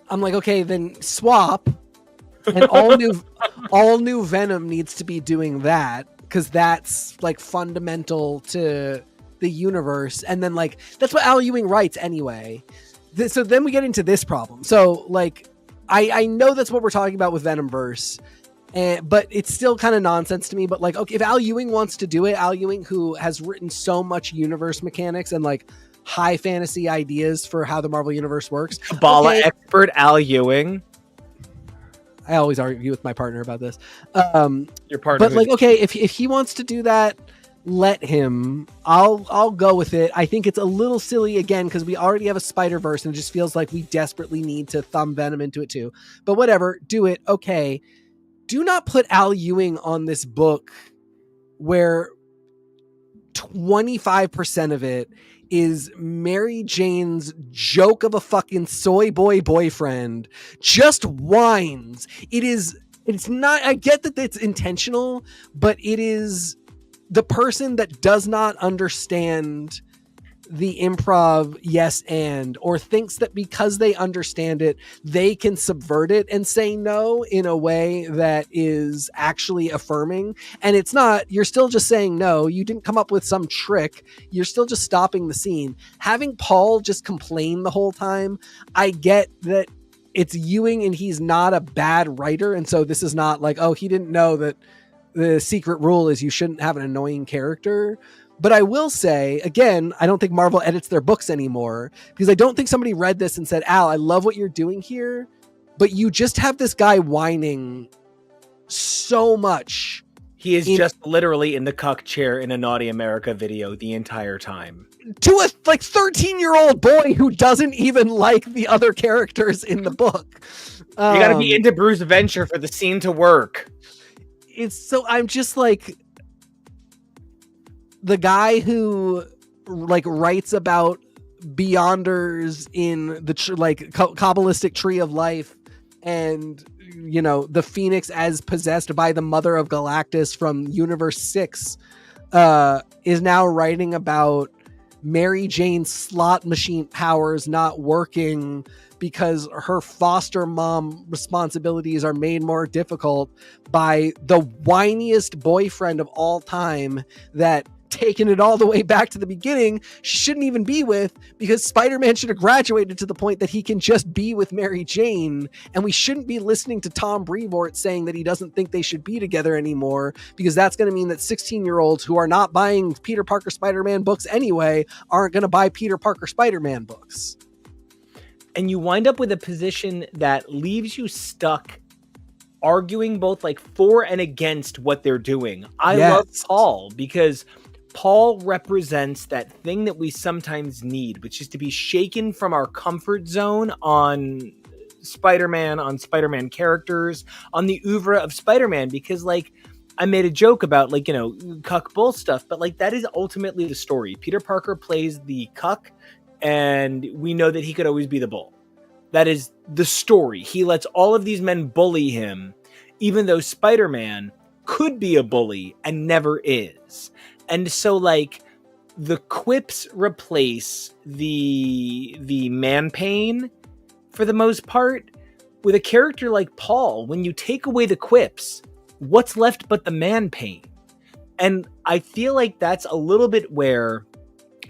I'm like, okay, then swap. And all new Venom needs to be doing that, because that's like fundamental to the universe. And then like that's what Al Ewing writes anyway. So then we get into this problem. So like I know that's what we're talking about with Venomverse, but it's still kind of nonsense to me. But like, okay, if Al Ewing wants to do it, Al Ewing, who has written so much universe mechanics and like high fantasy ideas for how the Marvel Universe works. Kabbalah expert Al Ewing. I always argue with my partner about this. Your partner, but like, okay, if he wants to do that, let him. I'll go with it. I think it's a little silly again because we already have a Spider-Verse and it just feels like we desperately need to thumb Venom into it too. But whatever, do it. Okay. Do not put Al Ewing on this book where 25% of it is Mary Jane's joke of a fucking soy boy boyfriend just whines. It's not, I get that it's intentional, but it is the person that does not understand the improv yes and, or thinks that because they understand it they can subvert it and say no in a way that is actually affirming. And it's not, you're still just saying no, you didn't come up with some trick, you're still just stopping the scene. Having Paul just complain the whole time, I get that it's Ewing and he's not a bad writer, and so this is not like, oh, he didn't know that the secret rule is you shouldn't have an annoying character. But I will say, again, I don't think Marvel edits their books anymore because I don't think somebody read this and said, Al, I love what you're doing here, but you just have this guy whining so much. He is just literally in the cuck chair in a Naughty America video the entire time. To a 13-year-old boy who doesn't even like the other characters in the book. You gotta be into Bruce Venture for the scene to work. I'm just like, the guy who like writes about Beyonders in the Kabbalistic tree of life, and you know, the Phoenix as possessed by the mother of Galactus from Universe 6 is now writing about Mary Jane's slot machine powers not working because her foster mom responsibilities are made more difficult by the whiniest boyfriend of all time that, taking it all the way back to the beginning, she shouldn't even be with, because Spider-Man should have graduated to the point that he can just be with Mary Jane, and we shouldn't be listening to Tom Brevoort saying that he doesn't think they should be together anymore, because that's going to mean that 16-year-olds who are not buying Peter Parker Spider-Man books anyway aren't going to buy Peter Parker Spider-Man books. And you wind up with a position that leaves you stuck arguing both like for and against what they're doing. I love Paul because Paul represents that thing that we sometimes need, which is to be shaken from our comfort zone on Spider-Man characters, on the oeuvre of Spider-Man, because like I made a joke about like, you know, cuck bull stuff, but like that is ultimately the story. Peter Parker plays the cuck and we know that he could always be the bull. That is the story. He lets all of these men bully him, even though Spider-Man could be a bully and never is. And so like the quips replace the man pain for the most part. With a character like Paul, when you take away the quips, what's left but the man pain? And I feel like that's a little bit where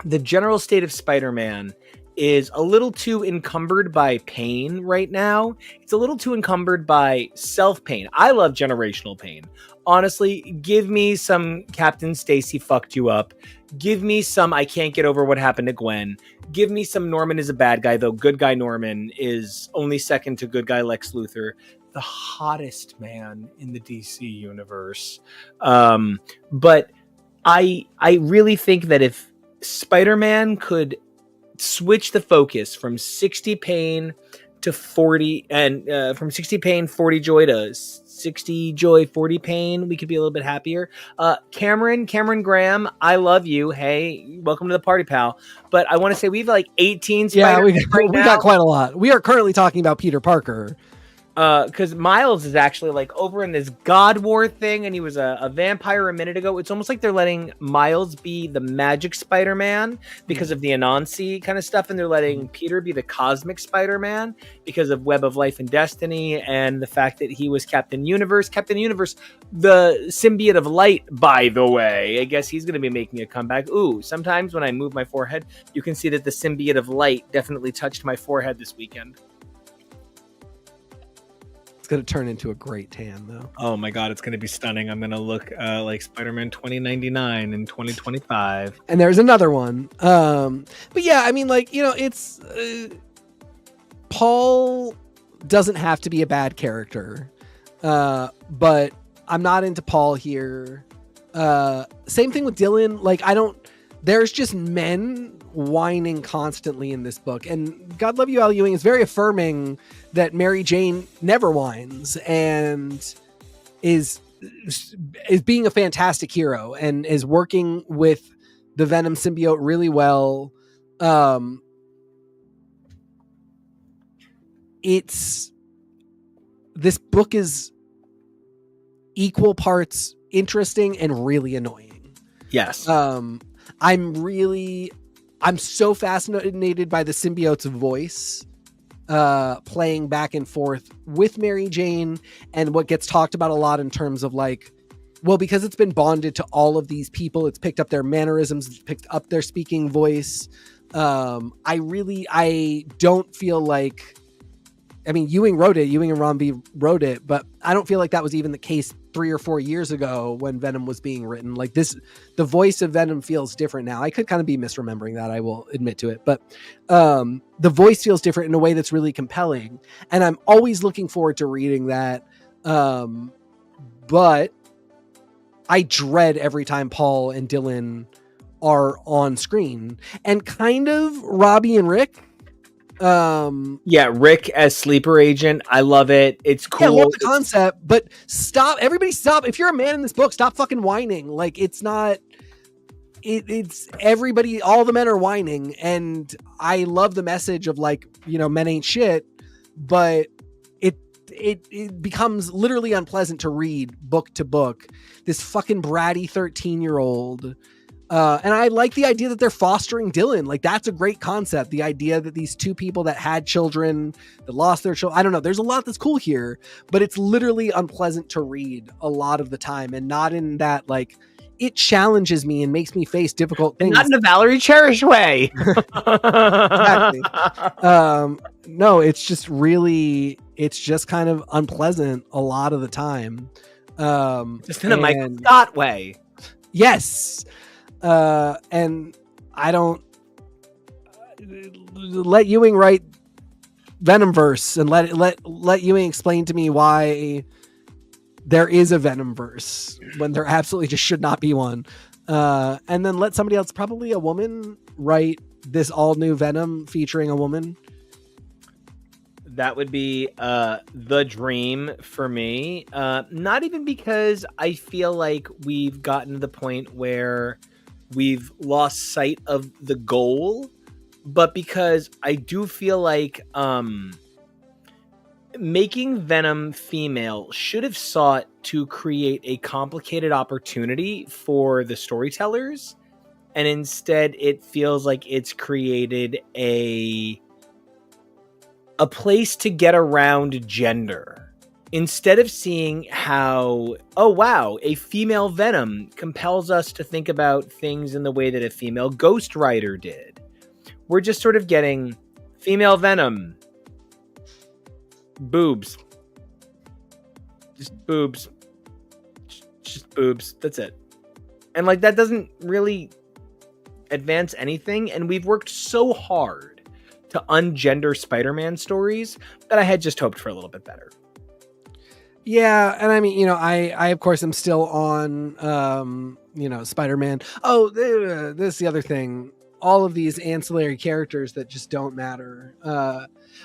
the general state of Spider-Man is a little too encumbered by pain right now. It's a little too encumbered by self-pain. I love generational pain. Honestly, give me some Captain Stacy fucked you up. Give me some I can't get over what happened to Gwen. Give me some Norman is a bad guy, though good guy Norman is only second to good guy Lex Luthor. The hottest man in the DC universe. But I really think that if Spider-Man could switch the focus from 60 pain to 40 and from 60 pain 40 joy to 60 joy 40 pain, we could be a little bit happier. Cameron Graham, I love you. Hey, welcome to the party, pal. But I want to say we have like 18 Spider-Man we got quite a lot. We are currently talking about Peter Parker. Because Miles is actually like over in this God War thing, and he was a vampire a minute ago. It's almost like they're letting Miles be the magic Spider-Man because of the Anansi kind of stuff, and they're letting Peter be the cosmic Spider-Man because of Web of Life and Destiny and the fact that he was Captain Universe. Captain Universe, the symbiote of light, by the way. I guess he's going to be making a comeback. Ooh, sometimes when I move my forehead, you can see that the symbiote of light definitely touched my forehead this weekend. It's going to turn into a great tan, though. Oh my god, it's going to be stunning. I'm going to look like Spider-Man 2099 in 2025. And there's another one. But yeah, I mean, like, you know, it's Paul doesn't have to be a bad character. But I'm not into Paul here. Same thing with Dylan. Like, there's just men whining constantly in this book. And God Love You, Al Ewing is very affirming that Mary Jane never whines and is being a fantastic hero and is working with the Venom symbiote really well. This book is equal parts interesting and really annoying. Yes. I'm so fascinated by the symbiote's voice, playing back and forth with Mary Jane, and what gets talked about a lot in terms of like, well, because it's been bonded to all of these people, it's picked up their mannerisms, it's picked up their speaking voice. I don't feel like, I mean, Ewing and Ron B wrote it, but I don't feel like that was even the case 3 or 4 years ago when Venom was being written. Like this, the voice of Venom feels different now. I could kind of be misremembering that, I will admit to it, but the voice feels different in a way that's really compelling. And I'm always looking forward to reading that. But I dread every time Paul and Dylan are on screen, and kind of Robbie and Rick. Rick as sleeper agent, I love it. It's cool. Yeah, I love the concept, but everybody stop. If you're a man in this book, stop fucking whining. Like, it's not, it's everybody, all the men are whining, and I love the message of, like, you know, men ain't shit, but it becomes literally unpleasant to read book to book. This fucking bratty 13-year-old. And I like the idea that they're fostering Dylan. Like, that's a great concept. The idea that these two people that had children, that lost their children, I don't know. There's a lot that's cool here, but it's literally unpleasant to read a lot of the time, and not in that, like, it challenges me and makes me face difficult things. Not in a Valerie Cherish way. Exactly. No, it's just really, it's just kind of unpleasant a lot of the time. Just in a Michael Scott way. Yes. And I don't let Ewing write Venomverse and let Ewing explain to me why there is a Venomverse when there absolutely just should not be one. And then let somebody else, probably a woman, write this all new Venom featuring a woman. That would be the dream for me. Not even because I feel like we've gotten to the point where we've lost sight of the goal, but because I do feel like making Venom female should have sought to create a complicated opportunity for the storytellers, and instead it feels like it's created a place to get around gender. Instead of seeing how, oh wow, a female Venom compels us to think about things in the way that a female Ghost Rider did. We're just sort of getting female Venom. Boobs. Just boobs. Just boobs. That's it. And like, that doesn't really advance anything. And we've worked so hard to ungender Spider-Man stories that I had just hoped for a little bit better. Yeah, and I mean, you know, I of course am still on, you know, Spider-Man. Oh, this is the other thing. All of these ancillary characters that just don't matter.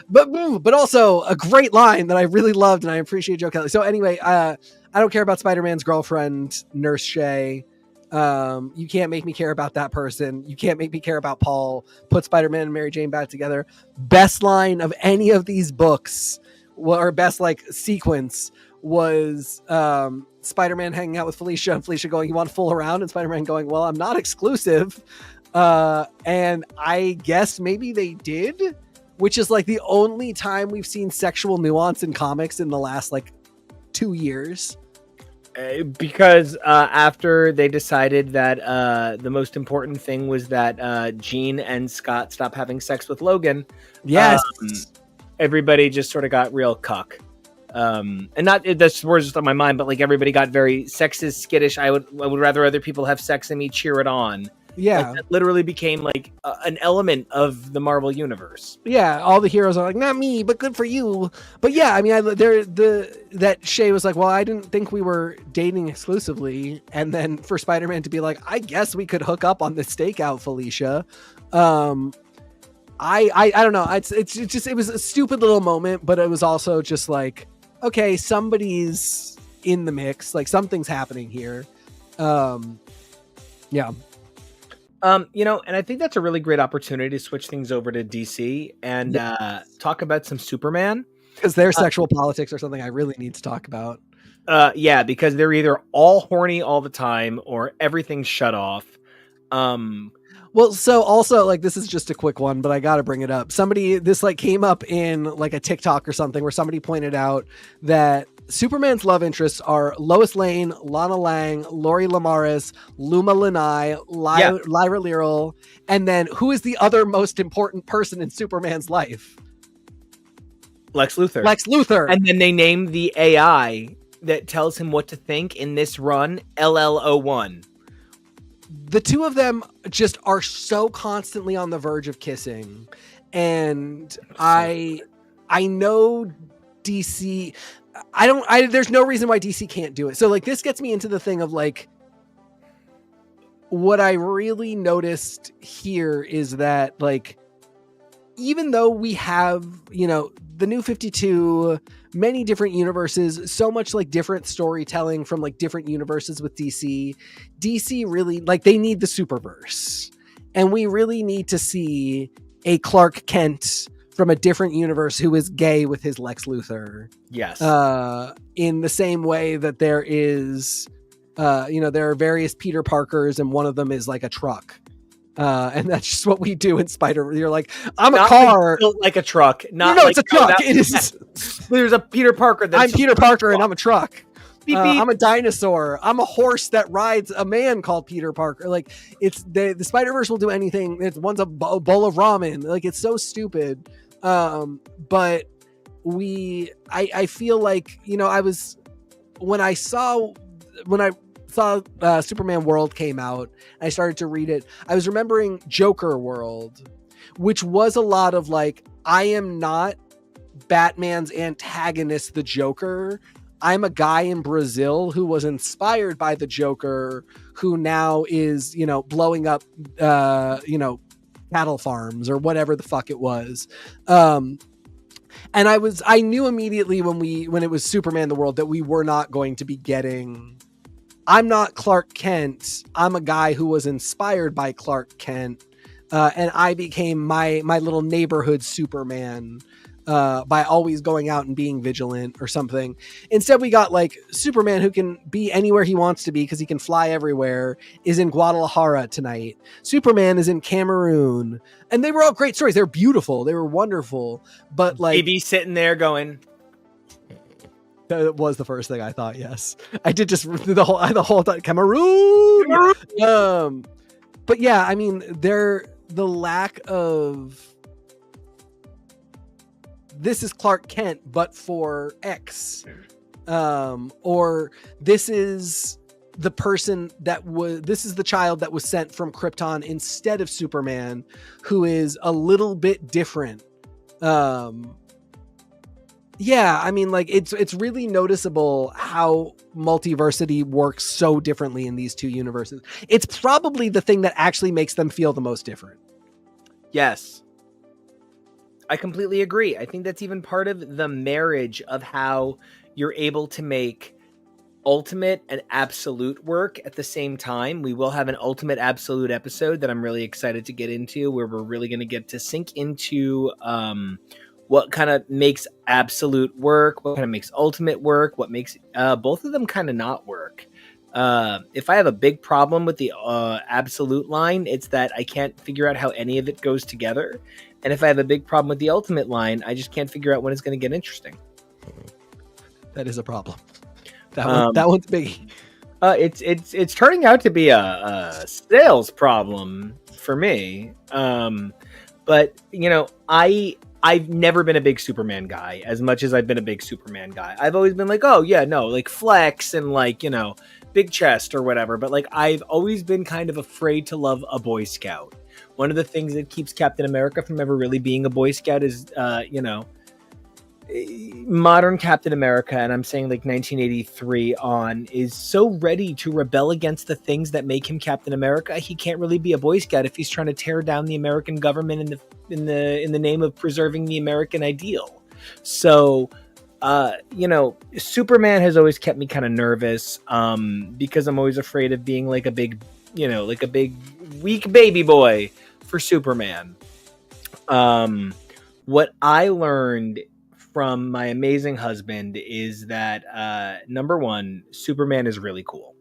But also a great line that I really loved, and I appreciate Joe Kelly. So anyway, I don't care about Spider-Man's girlfriend, Nurse Shay. You can't make me care about that person. You can't make me care about Paul. Put Spider-Man and Mary Jane back together. Best line of any of these books, or best like sequence, was Spider-Man hanging out with Felicia, and Felicia going, "You want to fool around?" And Spider-Man going, "Well, I'm not exclusive." And I guess maybe they did, which is like the only time we've seen sexual nuance in comics in the last like 2 years. Because after they decided that the most important thing was that Jean and Scott stop having sex with Logan, yes, everybody just sort of got real cuck. And not that's words just on my mind, but like everybody got very sexist, skittish. I would rather other people have sex than me cheer it on. Yeah, like, that literally became like an element of the Marvel universe. Yeah, all the heroes are like, not me, but good for you. But yeah, I mean, that Shay was like, well, I didn't think we were dating exclusively, and then for Spider-Man to be like, I guess we could hook up on the stakeout, Felicia. I don't know. It was a stupid little moment, but it was also just like, okay, somebody's in the mix, like something's happening here. Yeah. And I think that's a really great opportunity to switch things over to DC and talk about some Superman. Because their sexual politics are something I really need to talk about. Yeah, because they're either all horny all the time or everything's shut off. Well, so also, like, this is just a quick one, but I got to bring it up. This like came up in like a TikTok or something where somebody pointed out that Superman's love interests are Lois Lane, Lana Lang, Lori Lamaris, Luma Lanai, Lyra Leral, and then who is the other most important person in Superman's life? Lex Luthor. Lex Luthor. And then they name the AI that tells him what to think in this run LL01. The two of them just are so constantly on the verge of kissing. And I know DC... there's no reason why DC can't do it. So like this gets me into the thing of like, what I really noticed here is that like, even though we have, the New 52, many different universes, so much like different storytelling from like different universes with DC really like they need the Superverse, and we really need to see a Clark Kent from a different universe who is gay with his Lex Luthor. Yes. In the same way that there is, there are various Peter Parkers and one of them is like a truck. And that's just what we do in Spider. You're like, I'm a car. Built like a truck. It's a truck. It is. There's a Peter Parker. I'm Peter Parker and I'm a truck. Beep, beep. I'm a dinosaur. I'm a horse that rides a man called Peter Parker. Like it's the Spider-Verse will do anything. One's a bowl of ramen. Like it's so stupid. But I feel like, when I saw Superman World came out, I started to read it. I was remembering Joker World, which was a lot of like, I am not Batman's antagonist, the Joker. I'm a guy in Brazil who was inspired by the Joker, who now is, blowing up, cattle farms or whatever the fuck it was. And I knew immediately when it was Superman the World that we were not going to be getting, I'm not Clark Kent. I'm a guy who was inspired by Clark Kent. And I became my little neighborhood Superman by always going out and being vigilant or something. Instead, we got like Superman, who can be anywhere he wants to be because he can fly everywhere, is in Guadalajara tonight. Superman is in Cameroon. And they were all great stories. They were beautiful. They were wonderful. But like... Baby sitting there going... That was the first thing I thought, yes. I did just the whole time, Cameroon! But yeah, I mean, the lack of... This is Clark Kent, but for X. Or this is the person this is the child that was sent from Krypton instead of Superman, who is a little bit different. Yeah, I mean, like it's really noticeable how multiversity works so differently in these two universes. It's probably the thing that actually makes them feel the most different. Yes. I completely agree. I think that's even part of the marriage of how you're able to make ultimate and absolute work at the same time. We will have an ultimate absolute episode that I'm really excited to get into, where we're really going to get to sink into what kind of makes absolute work, what kind of makes ultimate work, what makes both of them kind of not work. If I have a big problem with the absolute line, it's that I can't figure out how any of it goes together. And if I have a big problem with the ultimate line, I just can't figure out when it's going to get interesting. That is a problem. That one's big. It's turning out to be a sales problem for me. But I've never been a big Superman guy as much as I've been a big Superman guy. I've always been like, oh yeah, no, like flex and like, you know, big chest or whatever. But like, I've always been kind of afraid to love a Boy Scout. One of the things that keeps Captain America from ever really being a Boy Scout is, you know, modern Captain America, and I'm saying like 1983 on, is so ready to rebel against the things that make him Captain America. He can't really be a Boy Scout if he's trying to tear down the American government in the name of preserving the American ideal. So, you know, Superman has always kept me kind of nervous, because I'm always afraid of being like a big, you know, like a big weak baby boy for Superman. What I learned from my amazing husband is that, number one, Superman is really cool.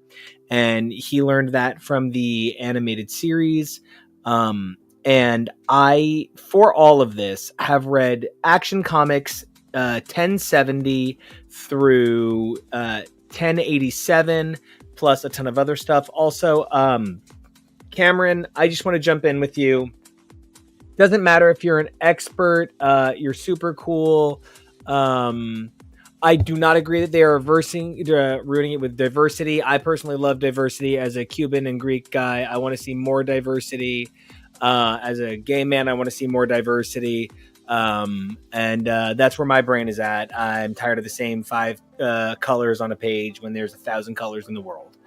And he learned that from the animated series. And I, for all of this, have read Action Comics 1070 through 1087, plus a ton of other stuff. Also, Cameron, I just want to jump in with you. Doesn't matter if you're an expert, you're super cool. I do not agree that they are rooting it with diversity. I personally love diversity as a Cuban and Greek guy. I want to see more diversity. As a gay man, I want to see more diversity. And that's where my brain is at. I'm tired of the same 5 colors on a page when there's 1,000 colors in the world.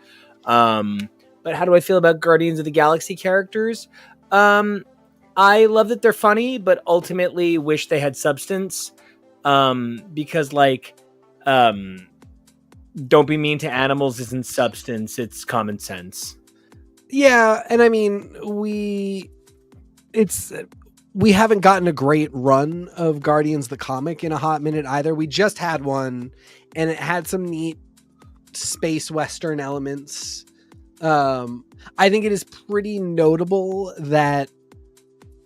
But how do I feel about Guardians of the Galaxy characters? I love that they're funny, but ultimately wish they had substance. Because like, don't be mean to animals isn't substance, it's common sense. Yeah, and I mean, we haven't gotten a great run of Guardians the comic in a hot minute either. We just had one, and it had some neat space western elements. I think it is pretty notable that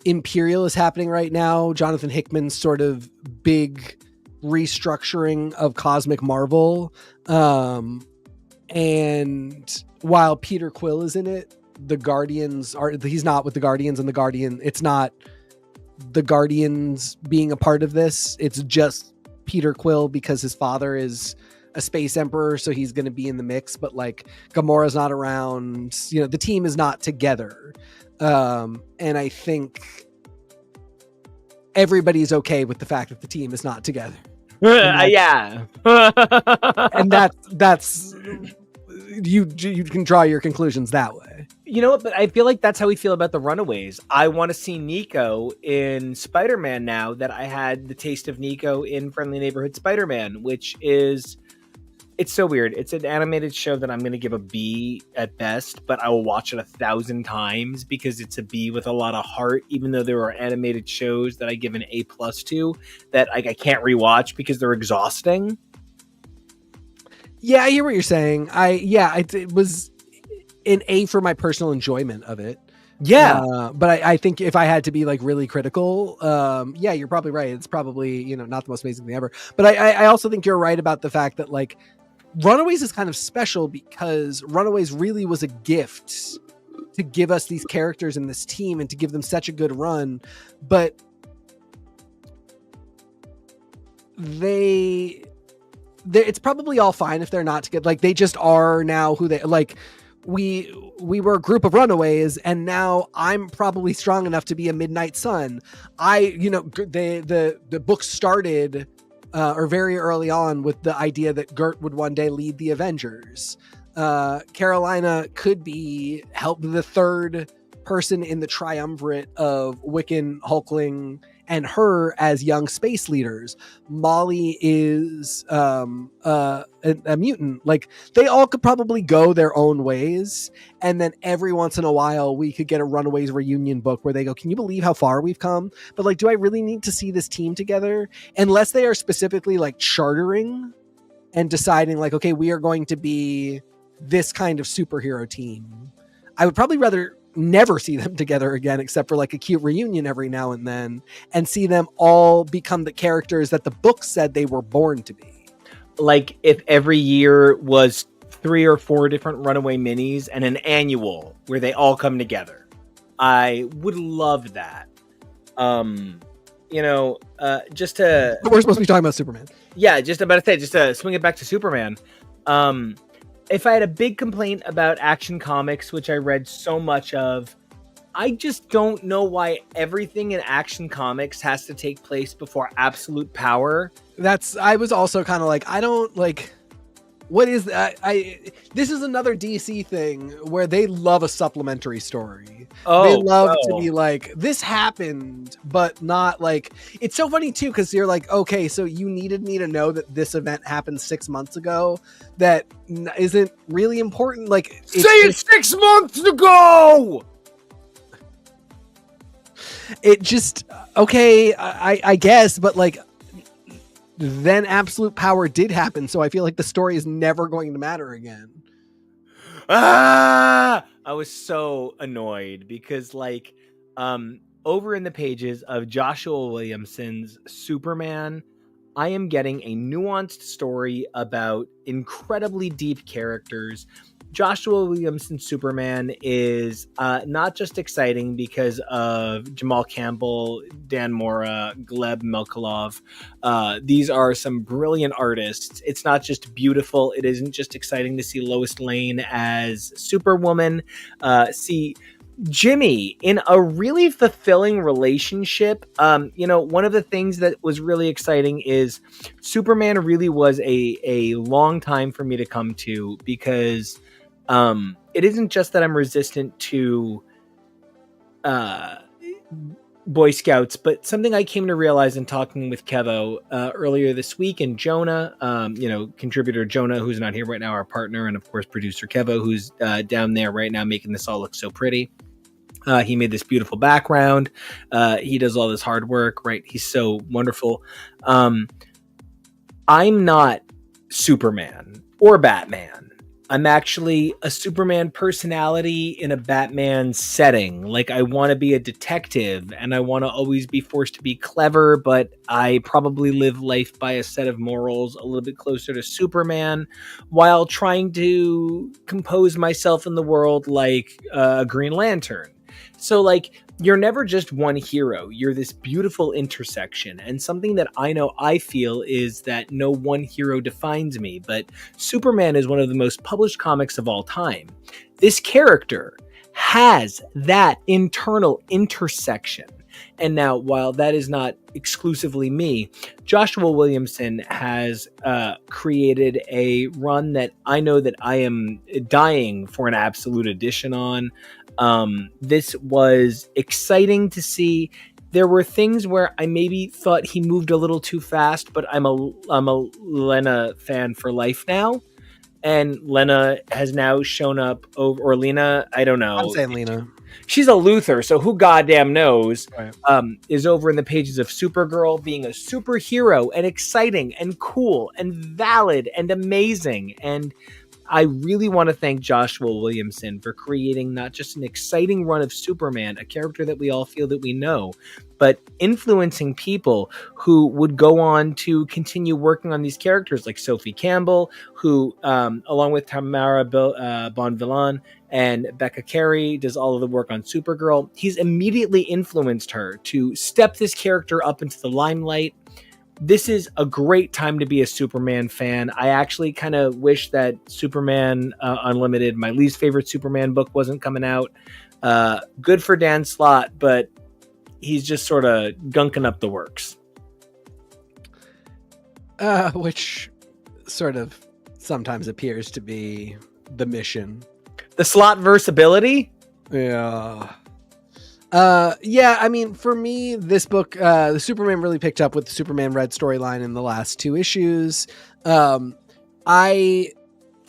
Imperial is happening right now. Jonathan Hickman's sort of big restructuring of Cosmic Marvel. And while Peter Quill is in it, he's not with the Guardians, and it's not the Guardians being a part of this. It's just Peter Quill because his father is a space emperor, so he's going to be in the mix, but like Gamora's not around, you know, the team is not together. And I think everybody's okay with the fact that the team is not together. Yeah. And that's you can draw your conclusions that way. You know what? But I feel like that's how we feel about the Runaways. I want to see Nico in Spider-Man now that I had the taste of Nico in Friendly Neighborhood Spider-Man, which is, it's so weird. It's an animated show that I'm going to give a B at best, but I will watch it 1,000 times because it's a B with a lot of heart, even though there are animated shows that I give an A+ to that I can't rewatch because they're exhausting. Yeah, I hear what you're saying. It was an A for my personal enjoyment of it. Yeah. But I think if I had to be like really critical, yeah, you're probably right. It's probably, you know, not the most amazing thing ever. But I also think you're right about the fact that like Runaways is kind of special because Runaways really was a gift to give us these characters in this team and to give them such a good run. But it's probably all fine if they're not together. Like they just are now who they like. We were a group of Runaways, and now I'm probably strong enough to be a Midnight Sun. The book started or very early on with the idea that Gert would one day lead the Avengers. Carolina could be the third person in the triumvirate of Wiccan, Hulkling, and her as young space leaders. Molly is a mutant. Like they all could probably go their own ways, and then every once in a while we could get a Runaways reunion book where they go, can you believe how far we've come? But like, do I really need to see this team together? Unless they are specifically like chartering and deciding like, okay, we are going to be this kind of superhero team, I would probably rather never see them together again, except for like a cute reunion every now and then, and see them all become the characters that the book said they were born to be. Like if every year was 3 or 4 different Runaway minis and an annual where they all come together. I would love that. just to But we're supposed to be talking about Superman. yeah, just about to say, just to swing it back to Superman. If I had a big complaint about Action Comics, which I read so much of, I just don't know why everything in Action Comics has to take place before Absolute Power. I was also kind of like, I don't like, what is that? This is another DC thing where they love a supplementary story. They love to be like, this happened, but not like, it's so funny too, because you're like, okay, so you needed me to know that this event happened 6 months ago that isn't really important. Like, say it 6 months ago. It just, okay, I guess, but like, then Absolute Power did happen, so I feel like the story is never going to matter again. I was so annoyed because like over in the pages of Joshua Williamson's Superman, I am getting a nuanced story about incredibly deep characters. Joshua Williamson's Superman is not just exciting because of Jamal Campbell, Dan Mora, Gleb Melkalov. These are some brilliant artists. It's not just beautiful. It isn't just exciting to see Lois Lane as Superwoman. See Jimmy in a really fulfilling relationship. One of the things that was really exciting is Superman really was a long time for me to come to, because it isn't just that I'm resistant to Boy Scouts, but something I came to realize in talking with Kevo earlier this week, and Jonah, contributor Jonah, who's not here right now, our partner, and of course producer Kevo, who's down there right now making this all look so pretty. He made this beautiful background. He does all this hard work, right? He's so wonderful. I'm not Superman or Batman. I'm actually a Superman personality in a Batman setting. Like, I want to be a detective and I want to always be forced to be clever, but I probably live life by a set of morals a little bit closer to Superman while trying to compose myself in the world like a Green Lantern. So, like, you're never just one hero. You're this beautiful intersection. And something that I feel is that no one hero defines me, but Superman is one of the most published comics of all time. This character has that internal intersection. And now, while that is not exclusively me, Joshua Williamson has created a run that I know that I am dying for an Absolute Edition on. This was exciting to see. There were things where I maybe thought he moved a little too fast, but I'm a Lena fan for life now. And Lena has now shown up over, or Lena, I don't know. I'm saying Lena. She's a Luthor, so who goddamn knows, right. Is over in the pages of Supergirl being a superhero and exciting and cool and valid and amazing. And I really want to thank Joshua Williamson for creating not just an exciting run of Superman, a character that we all feel that we know, but influencing people who would go on to continue working on these characters, like Sophie Campbell, who, along with Tamara Bonvillain and Becca Carey, does all of the work on Supergirl. He's immediately influenced her to step this character up into the limelight. This is a great time to be a Superman fan. I actually kind of wish that Superman Unlimited, my least favorite Superman book, wasn't coming out. Good for Dan Slott, but he's just sort of gunking up the works. Which sort of sometimes appears to be the mission. The Slott versatility? Yeah. Yeah, I mean, for me, this book, the Superman really picked up with the Superman Red storyline in the last 2 issues. I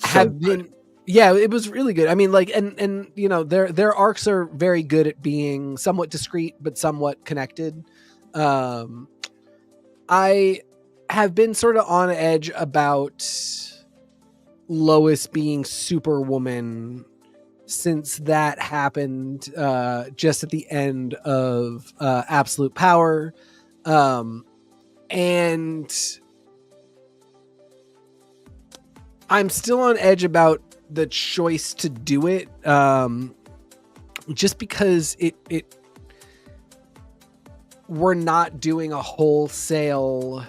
have been, yeah, it was really good. I mean, like, and you know, their arcs are very good at being somewhat discreet, but somewhat connected. I have been sort of on edge about Lois being Superwoman since that happened just at the end of Absolute Power. And I'm still on edge about the choice to do it, just because we're not doing a wholesale.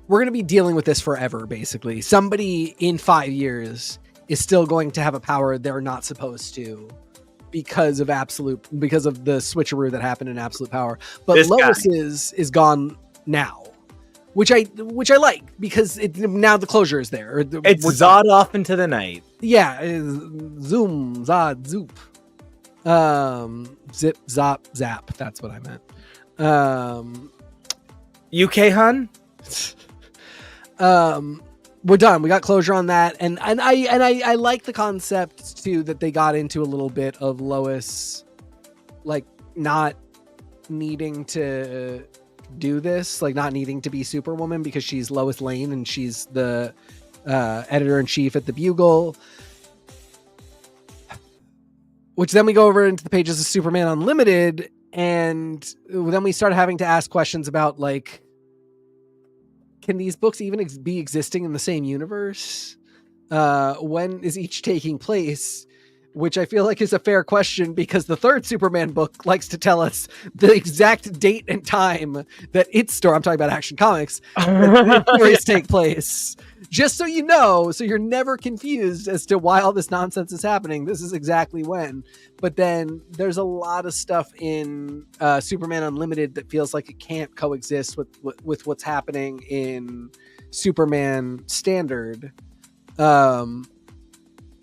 We're going to be dealing with this forever, basically. Somebody in 5 years is still going to have a power they're not supposed to because of the switcheroo that happened in Absolute Power. But This Lois guy. is gone now, which I like because now the closure is there. It's Zod off into the night. Yeah, zoom, Zod, zoop, zip, zop, zap. That's what I meant. UK hun. We're done. We got closure on that, and I like the concept too that they got into a little bit of Lois, like not needing to do this, like not needing to be Superwoman because she's Lois Lane and she's the editor-in-chief at the Bugle. Which then we go over into the pages of Superman Unlimited, and then we start having to ask questions about like, can these books even be existing in the same universe? When is each taking place? Which I feel like is a fair question because the third Superman book likes to tell us the exact date and time that its story, I'm talking about Action Comics, stories take place. Just so you know, so you're never confused as to why all this nonsense is happening. This is exactly when. But then there's a lot of stuff in Superman Unlimited that feels like it can't coexist with what's happening in Superman Standard.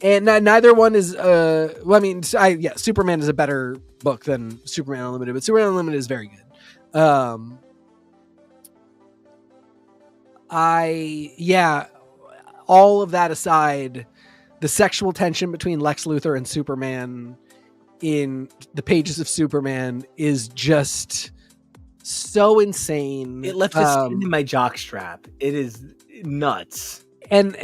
And neither one is Superman is a better book than Superman Unlimited, but Superman Unlimited is very good. All of that aside, the sexual tension between Lex Luthor and Superman in the pages of Superman is just so insane. It left a skin in my jockstrap. It is nuts. And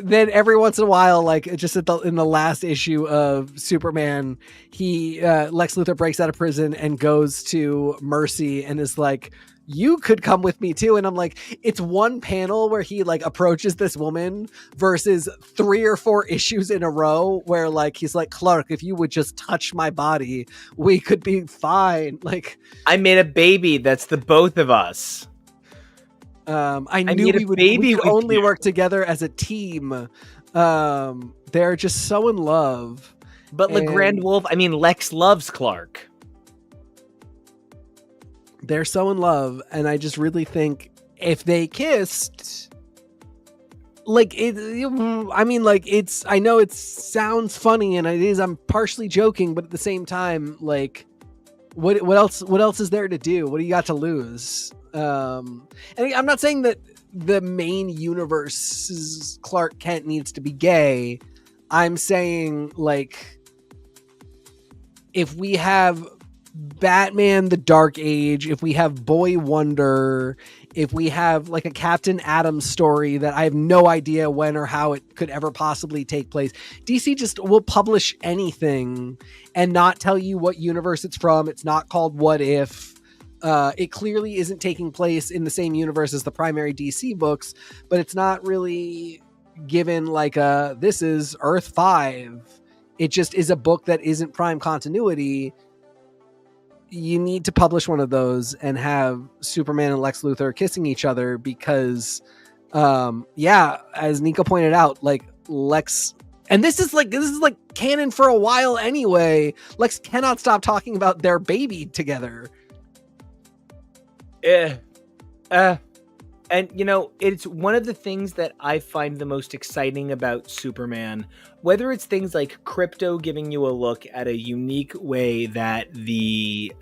then every once in a while, like just in the last issue of Superman, Lex Luthor breaks out of prison and goes to Mercy and is like, you could come with me too. And I'm like, it's one panel where he like approaches this woman versus 3 or 4 issues in a row where like he's like, Clark, if you would just touch my body, we could be fine. Like, I made a baby. That's the both of us. I knew we would only work together as a team. They're just so in love. But LeGrand Wolf, I mean, Lex loves Clark. They're so in love, and I just really think if they kissed, like I know it sounds funny, and it is. I'm partially joking, but at the same time, like, what else is there to do? What do you got to lose? And I'm not saying that the main universe's Clark Kent needs to be gay. I'm saying, like, if we have Batman the Dark Age, if we have Boy Wonder, if we have like a Captain Atom story that I have no idea when or how it could ever possibly take place, DC just will publish anything and not tell you what universe it's from. It's not called What If. It clearly isn't taking place in the same universe as the primary DC books, but it's not really given like this is Earth 5. It just is a book that isn't prime continuity. You need to publish one of those and have Superman and Lex Luthor kissing each other because, as Nico pointed out, like Lex, and this is like canon for a while anyway. Lex cannot stop talking about their baby together. And, you know, it's one of the things that I find the most exciting about Superman, whether it's things like Krypto giving you a look at a unique way that the,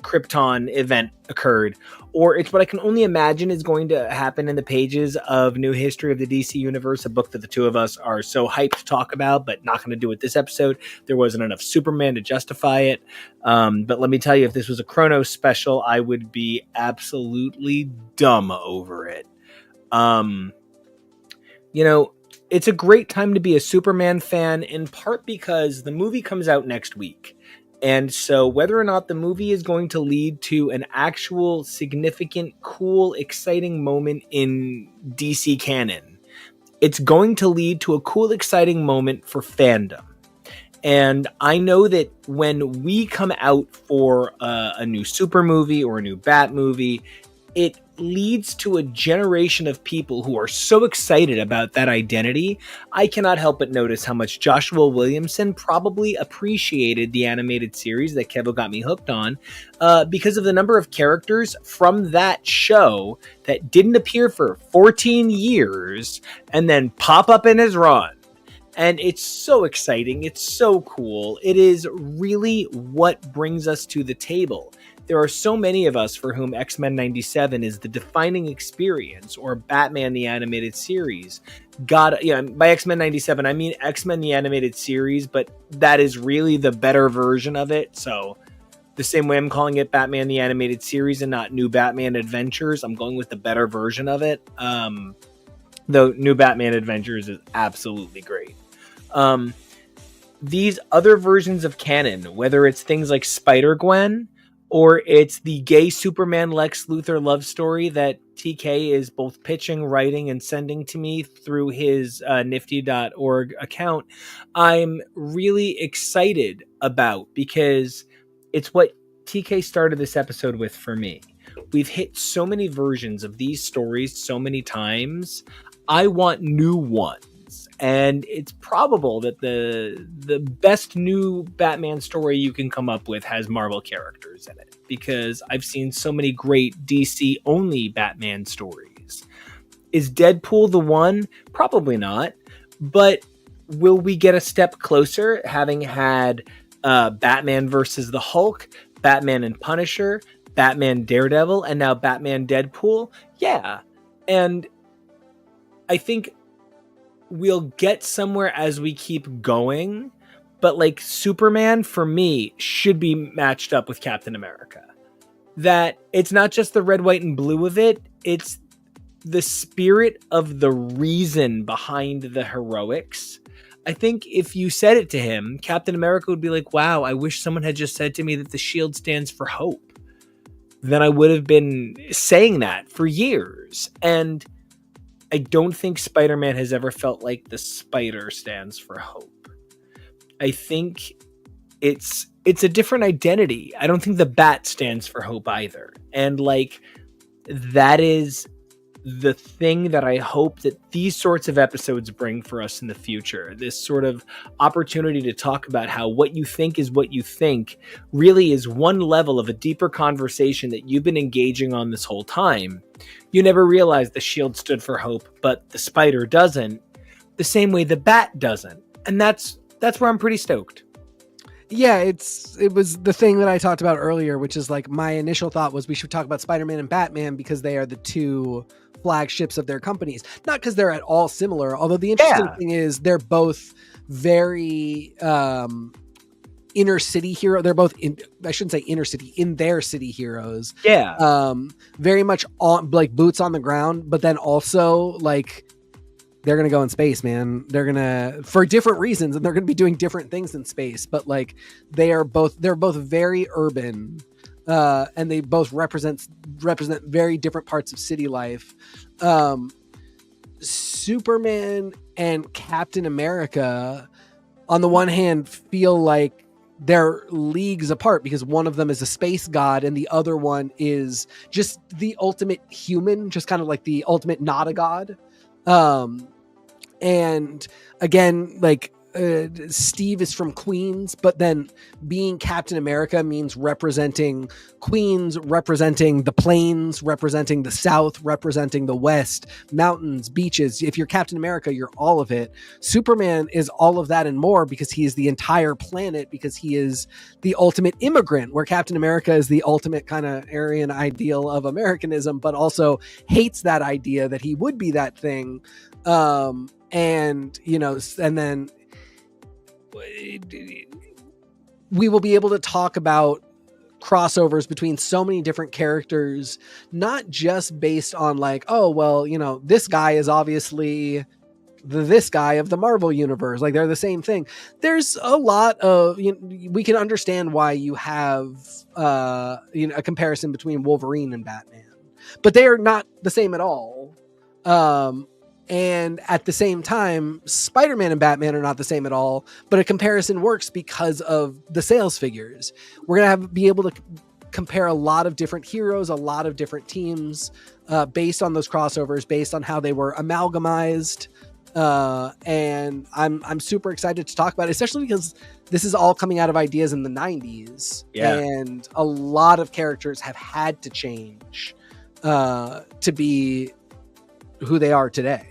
Krypton event occurred, or it's what I can only imagine is going to happen in the pages of New History of the DC Universe, a book that the two of us are so hyped to talk about, but not going to do it this episode. There wasn't enough Superman to justify it. But let me tell you, if this was a Chronos special, I would be absolutely dumb over it. It's a great time to be a Superman fan, in part because the movie comes out next week. And so whether or not the movie is going to lead to an actual significant, cool, exciting moment in DC canon, it's going to lead to a cool, exciting moment for fandom. And I know that when we come out for a new super movie or a new Bat movie, it leads to a generation of people who are so excited about that identity. I cannot help but notice how much Joshua Williamson probably appreciated the animated series that Kevo got me hooked on, because of the number of characters from that show that didn't appear for 14 years and then pop up in his run. And it's so exciting. It's so cool. It is really what brings us to the table. There are so many of us for whom X-Men 97 is the defining experience, or Batman the Animated Series. By X-Men 97, I mean X-Men the Animated Series, but that is really the better version of it. So the same way I'm calling it Batman the Animated Series and not New Batman Adventures, I'm going with the better version of it. Though New Batman Adventures is absolutely great. These other versions of canon, whether it's things like Spider-Gwen, or it's the gay Superman Lex Luthor love story that TK is both pitching, writing, and sending to me through his nifty.org account, I'm really excited about, because it's what TK started this episode with for me. We've hit so many versions of these stories so many times. I want new ones. And it's probable that the best new Batman story you can come up with has Marvel characters in it, because I've seen so many great DC only Batman stories. Is Deadpool the one? Probably not. But will we get a step closer, having had Batman versus the Hulk, Batman and Punisher, Batman Daredevil, and now Batman Deadpool? Yeah. And I think we'll get somewhere as we keep going, but like Superman for me should be matched up with Captain America. That it's not just the red, white, and blue of it, it's the spirit of the reason behind the heroics. I think if you said it to him, Captain America would be like, wow, I wish someone had just said to me that the shield stands for hope. Then I would have been saying that for years. And I don't think Spider-Man has ever felt like the spider stands for hope. I think it's a different identity. I don't think the bat stands for hope either. And like, that is the thing that I hope that these sorts of episodes bring for us in the future. This sort of opportunity to talk about how what you think is what you think really is one level of a deeper conversation that you've been engaging on this whole time. You never realized the shield stood for hope, but the spider doesn't, the same way the bat doesn't. And that's where I'm pretty stoked. Yeah, it was the thing that I talked about earlier, which is like my initial thought was we should talk about Spider-Man and Batman because they are the two flagships of their companies. Not because they're at all similar, although the interesting thing is they're both very inner city hero. They're both I shouldn't say inner city, in their city heroes. Yeah. Very much on like boots on the ground, but then also like they're going to go in space, man. They're going to, for different reasons, and they're going to be doing different things in space, but like they're both very urban, and they both represent very different parts of city life. Superman and Captain America, on the one hand, feel like they're leagues apart because one of them is a space god and the other one is just the ultimate human, just kind of like the ultimate not a god. And again, like Steve is from Queens, but then being Captain America means representing Queens, representing the plains, representing the South, representing the West, mountains, beaches. If you're Captain America, you're all of it. Superman is all of that and more because he is the entire planet, because he is the ultimate immigrant, where Captain America is the ultimate kind of Aryan ideal of Americanism, but also hates that idea that he would be that thing. And, you know, and then we will be able to talk about crossovers between so many different characters, not just based on like, oh, well, you know, this guy is obviously this guy of the Marvel universe. Like they're the same thing. There's a lot of, you know, we can understand why you have, you know, a comparison between Wolverine and Batman, but they are not the same at all. And at the same time, Spider-Man and Batman are not the same at all, but a comparison works because of the sales figures. We're going to be able to compare a lot of different heroes, a lot of different teams, based on those crossovers, based on how they were amalgamized. And I'm super excited to talk about it, especially because this is all coming out of ideas in the 90s. Yeah. And a lot of characters have had to change to be who they are today.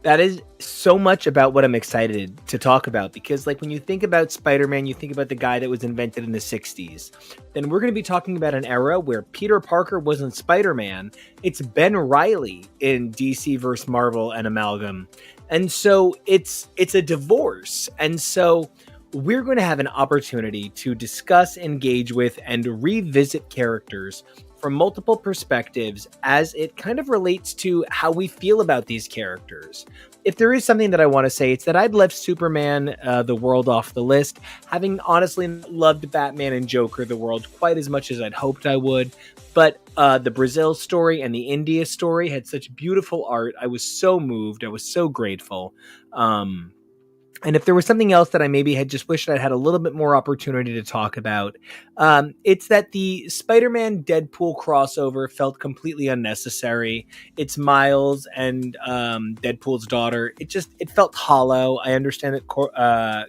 That is so much about what I'm excited to talk about, because like when you think about Spider-Man, you think about the guy that was invented in the 60s. Then we're going to be talking about an era where Peter Parker wasn't Spider-Man. It's Ben Reilly in DC versus Marvel and Amalgam. And so it's a divorce. And so we're going to have an opportunity to discuss, engage with, and revisit characters from multiple perspectives as it kind of relates to how we feel about these characters. If there is something that I want to say, it's that I'd left Superman, the world, off the list, having honestly loved Batman and Joker, the world, quite as much as I'd hoped I would. But the Brazil story and the India story had such beautiful art. I was so moved. I was so grateful. And if there was something else that I maybe had just wished I'd had a little bit more opportunity to talk about, it's that the Spider-Man Deadpool crossover felt completely unnecessary. It's Miles and Deadpool's daughter. It felt hollow. I understand that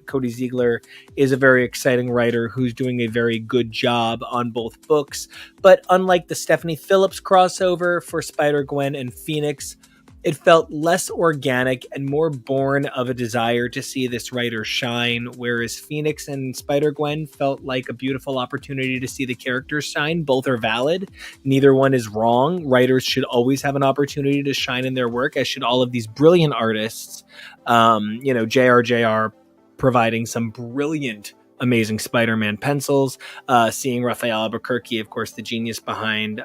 Cody Ziegler is a very exciting writer who's doing a very good job on both books. But unlike the Stephanie Phillips crossover for Spider-Gwen and Phoenix, it felt less organic and more born of a desire to see this writer shine, whereas Phoenix and Spider-Gwen felt like a beautiful opportunity to see the characters shine. Both are valid. Neither one is wrong. Writers should always have an opportunity to shine in their work, as should all of these brilliant artists. JRJR providing some brilliant, amazing Spider-Man pencils, seeing Raphael Albuquerque, of course, the genius behind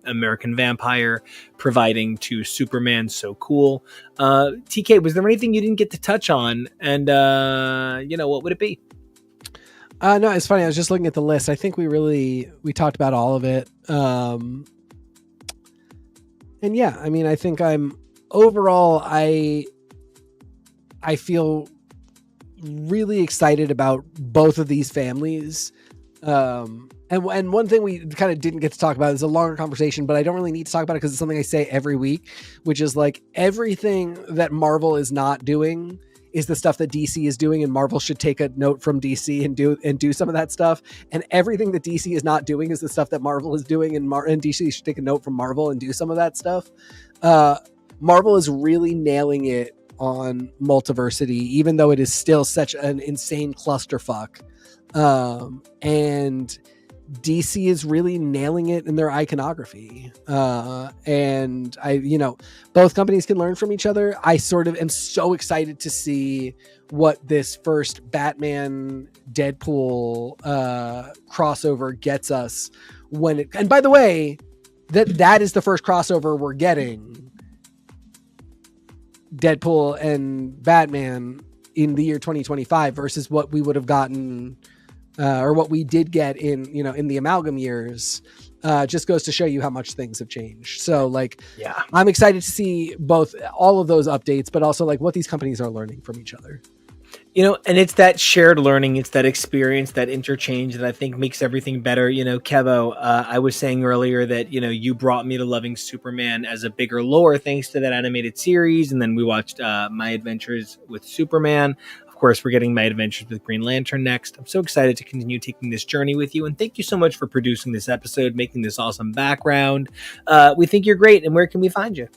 American Vampire, providing to Superman, so cool. TK, was there anything you didn't get to touch on? And, what would it be? No, it's funny. I was just looking at the list. I think we talked about all of it. And yeah, I mean, I think overall, I feel really excited about both of these families. And one thing we kind of didn't get to talk about is a longer conversation, but I don't really need to talk about it because it's something I say every week, which is like everything that Marvel is not doing is the stuff that DC is doing, and Marvel should take a note from DC and do some of that stuff. And everything that DC is not doing is the stuff that Marvel is doing, and DC should take a note from Marvel and do some of that stuff. Marvel is really nailing it on multiversity, even though it is still such an insane clusterfuck. And DC is really nailing it in their iconography. And both companies can learn from each other. I sort of am so excited to see what this first Batman Deadpool crossover gets us and by the way, that is the first crossover we're getting. Deadpool and Batman in the year 2025 versus what we would have gotten or what we did get in the amalgam years, just goes to show you how much things have changed. So yeah, I'm excited to see all of those updates, but also like what these companies are learning from each other. And it's that shared learning, it's that experience, that interchange that I think makes everything better. Kevo, I was saying earlier that, you brought me to loving Superman as a bigger lore thanks to that animated series. And then we watched My Adventures with Superman. Of course, we're getting My Adventures with Green Lantern next. I'm so excited to continue taking this journey with you. And thank you so much for producing this episode, making this awesome background. We think you're great. And where can we find you?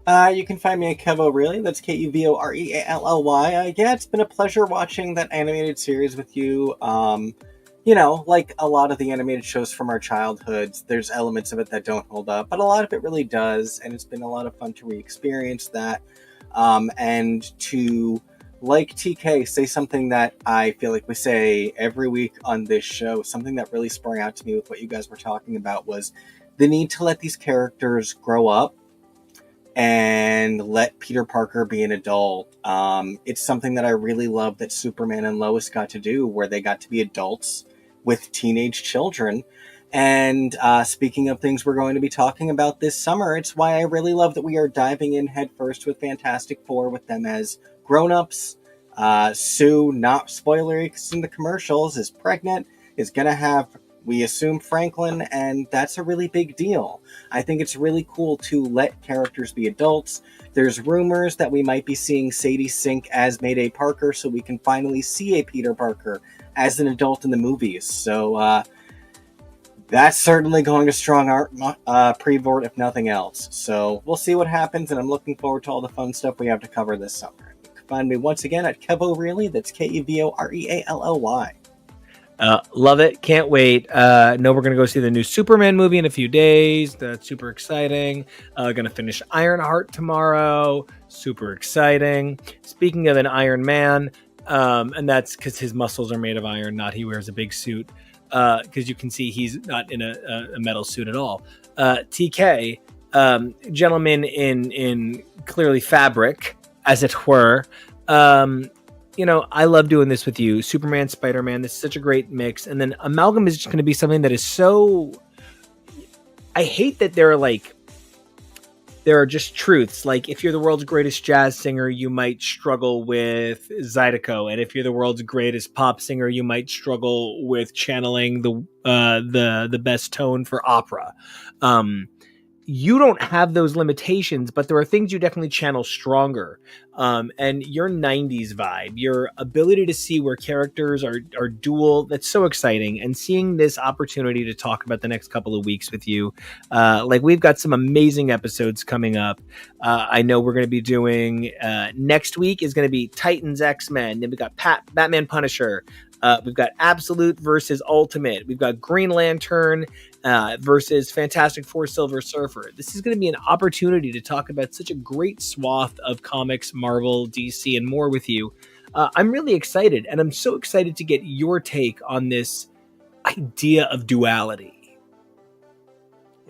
You can find me at Kevo Really. That's KUVOREALLY. Yeah, it's been a pleasure watching that animated series with you. Like a lot of the animated shows from our childhoods, there's elements of it that don't hold up, but a lot of it really does, and it's been a lot of fun to re-experience that. And to, like TK, say something that I feel like we say every week on this show, something that really sprung out to me with what you guys were talking about was the need to let these characters grow up and let Peter Parker be an adult. It's something that I really love that Superman and Lois got to do, where they got to be adults with teenage children. And speaking of things we're going to be talking about this summer, it's why I really love that we are diving in headfirst with Fantastic Four with them as grown-ups. Sue, not spoilery because in the commercials, is pregnant, is going to have, we assume, Franklin, and that's a really big deal. I think it's really cool to let characters be adults. There's rumors that we might be seeing Sadie Sink as Mayday Parker, so we can finally see a Peter Parker as an adult in the movies. So that's certainly going to strong art pre-board, if nothing else. So we'll see what happens, and I'm looking forward to all the fun stuff we have to cover this summer. You can find me once again at Kevoreally. That's Kevoreally. Love it. Can't wait. Know we're going to go see the new Superman movie in a few days. That's super exciting. Going to finish Ironheart tomorrow. Super exciting. Speaking of an Iron Man, and that's because his muscles are made of iron, not he wears a big suit. Because you can see he's not in a metal suit at all. TK, gentleman in clearly fabric, as it were. I love doing this with you. Superman, Spider-Man, this is such a great mix. And then Amalgam is just going to be something that is so... I hate that there are just truths. Like, if you're the world's greatest jazz singer, you might struggle with Zydeco. And if you're the world's greatest pop singer, you might struggle with channeling the best tone for opera. You don't have those limitations, but there are things you definitely channel stronger. And your 90s vibe, your ability to see where characters are dual, that's so exciting. And seeing this opportunity to talk about the next couple of weeks with you, we've got some amazing episodes coming up. I know we're going to be doing, next week is going to be Titans X-Men. Then we got Batman Punisher. We've got Absolute versus Ultimate. We've got Green Lantern versus Fantastic Four Silver Surfer. This is going to be an opportunity to talk about such a great swath of comics, Marvel, DC, and more with you. I'm really excited, and I'm so excited to get your take on this idea of duality.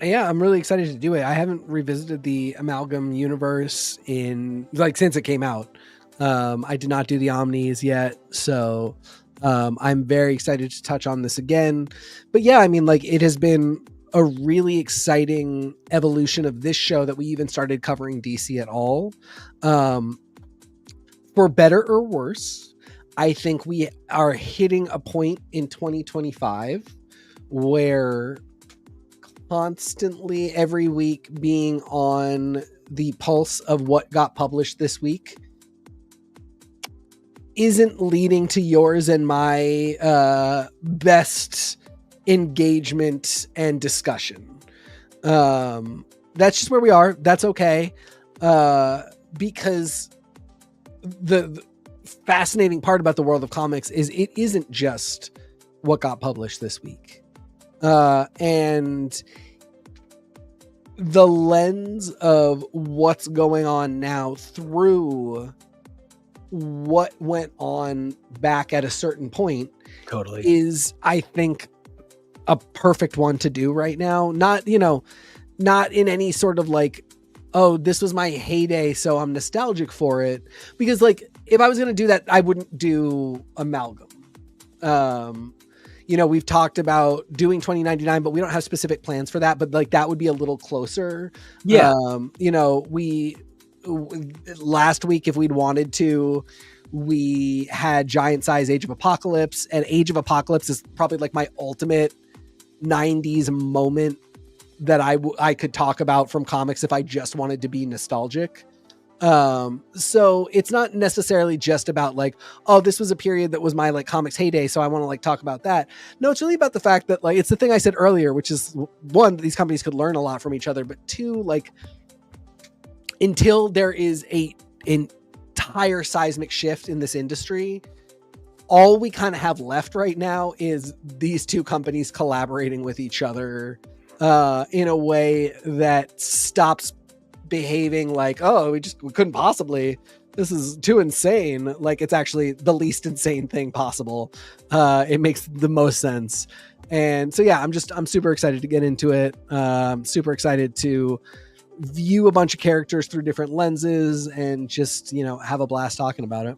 Yeah, I'm really excited to do it. I haven't revisited the Amalgam universe since it came out. I did not do the Omnis yet, so... I'm very excited to touch on this again. But yeah, I mean, it has been a really exciting evolution of this show that we even started covering DC at all. For better or worse, I think we are hitting a point in 2025 where constantly every week being on the pulse of what got published this week isn't leading to yours and my best engagement and discussion. That's just where we are. That's okay. Because the fascinating part about the world of comics is it isn't just what got published this week. And the lens of what's going on now through what went on back at a certain point Totally is, I think, a perfect one to do right now. Not in any sort of oh, this was my heyday, so I'm nostalgic for it. Because if I was going to do that, I wouldn't do Amalgam. We've talked about doing 2099, but we don't have specific plans for that. But that would be a little closer. Yeah. Last week, if we'd wanted to, we had Giant Size Age of Apocalypse, and Age of Apocalypse is probably my ultimate 90s moment that I could talk about from comics if I just wanted to be nostalgic. So it's not necessarily just about oh, this was a period that was my comics heyday, so I want to talk about that. No, it's really about the fact that it's the thing I said earlier, which is one, these companies could learn a lot from each other, but two, until there is an entire seismic shift in this industry, all we kind of have left right now is these two companies collaborating with each other in a way that stops behaving oh, we couldn't possibly, this is too insane. It's actually the least insane thing possible. It makes the most sense. And so, yeah, I'm super excited to get into it. Super excited to view a bunch of characters through different lenses and just, have a blast talking about it.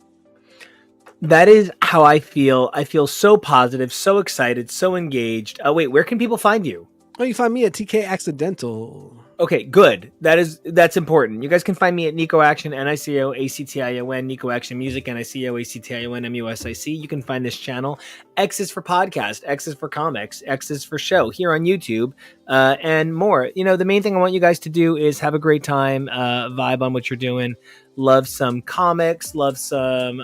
That is how I feel. I feel so positive, so excited, so engaged. Wait, where can people find you? Oh, you find me at TK Accidental. Okay, good. That's important. You guys can find me at Nico Action, NICO, Nico Action Music, NICO, MUSIC. You can find this channel. X is for podcast, X is for comics, X is for show here on YouTube, and more. You know, the main thing I want you guys to do is have a great time, vibe on what you're doing, love some comics, love some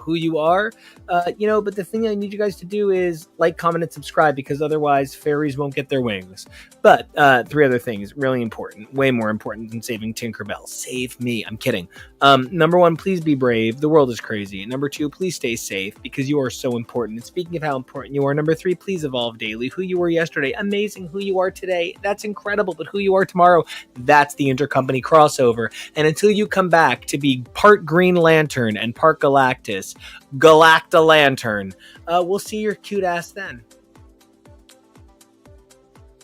who you are, but the thing I need you guys to do is like, comment, and subscribe, because otherwise fairies won't get their wings. But 3 other things, really important, way more important than saving Tinkerbell. Save me. I'm kidding. Number 1, please be brave. The world is crazy. Number 2, please stay safe, because you are so important. And speaking of how important you are, number 3, please evolve daily. Who you were yesterday, amazing. Who you are today, that's incredible. But who you are tomorrow, that's the intercompany crossover. And until you come back to be part Green Lantern and part Galactus, Galacta Lantern, we'll see your cute ass then.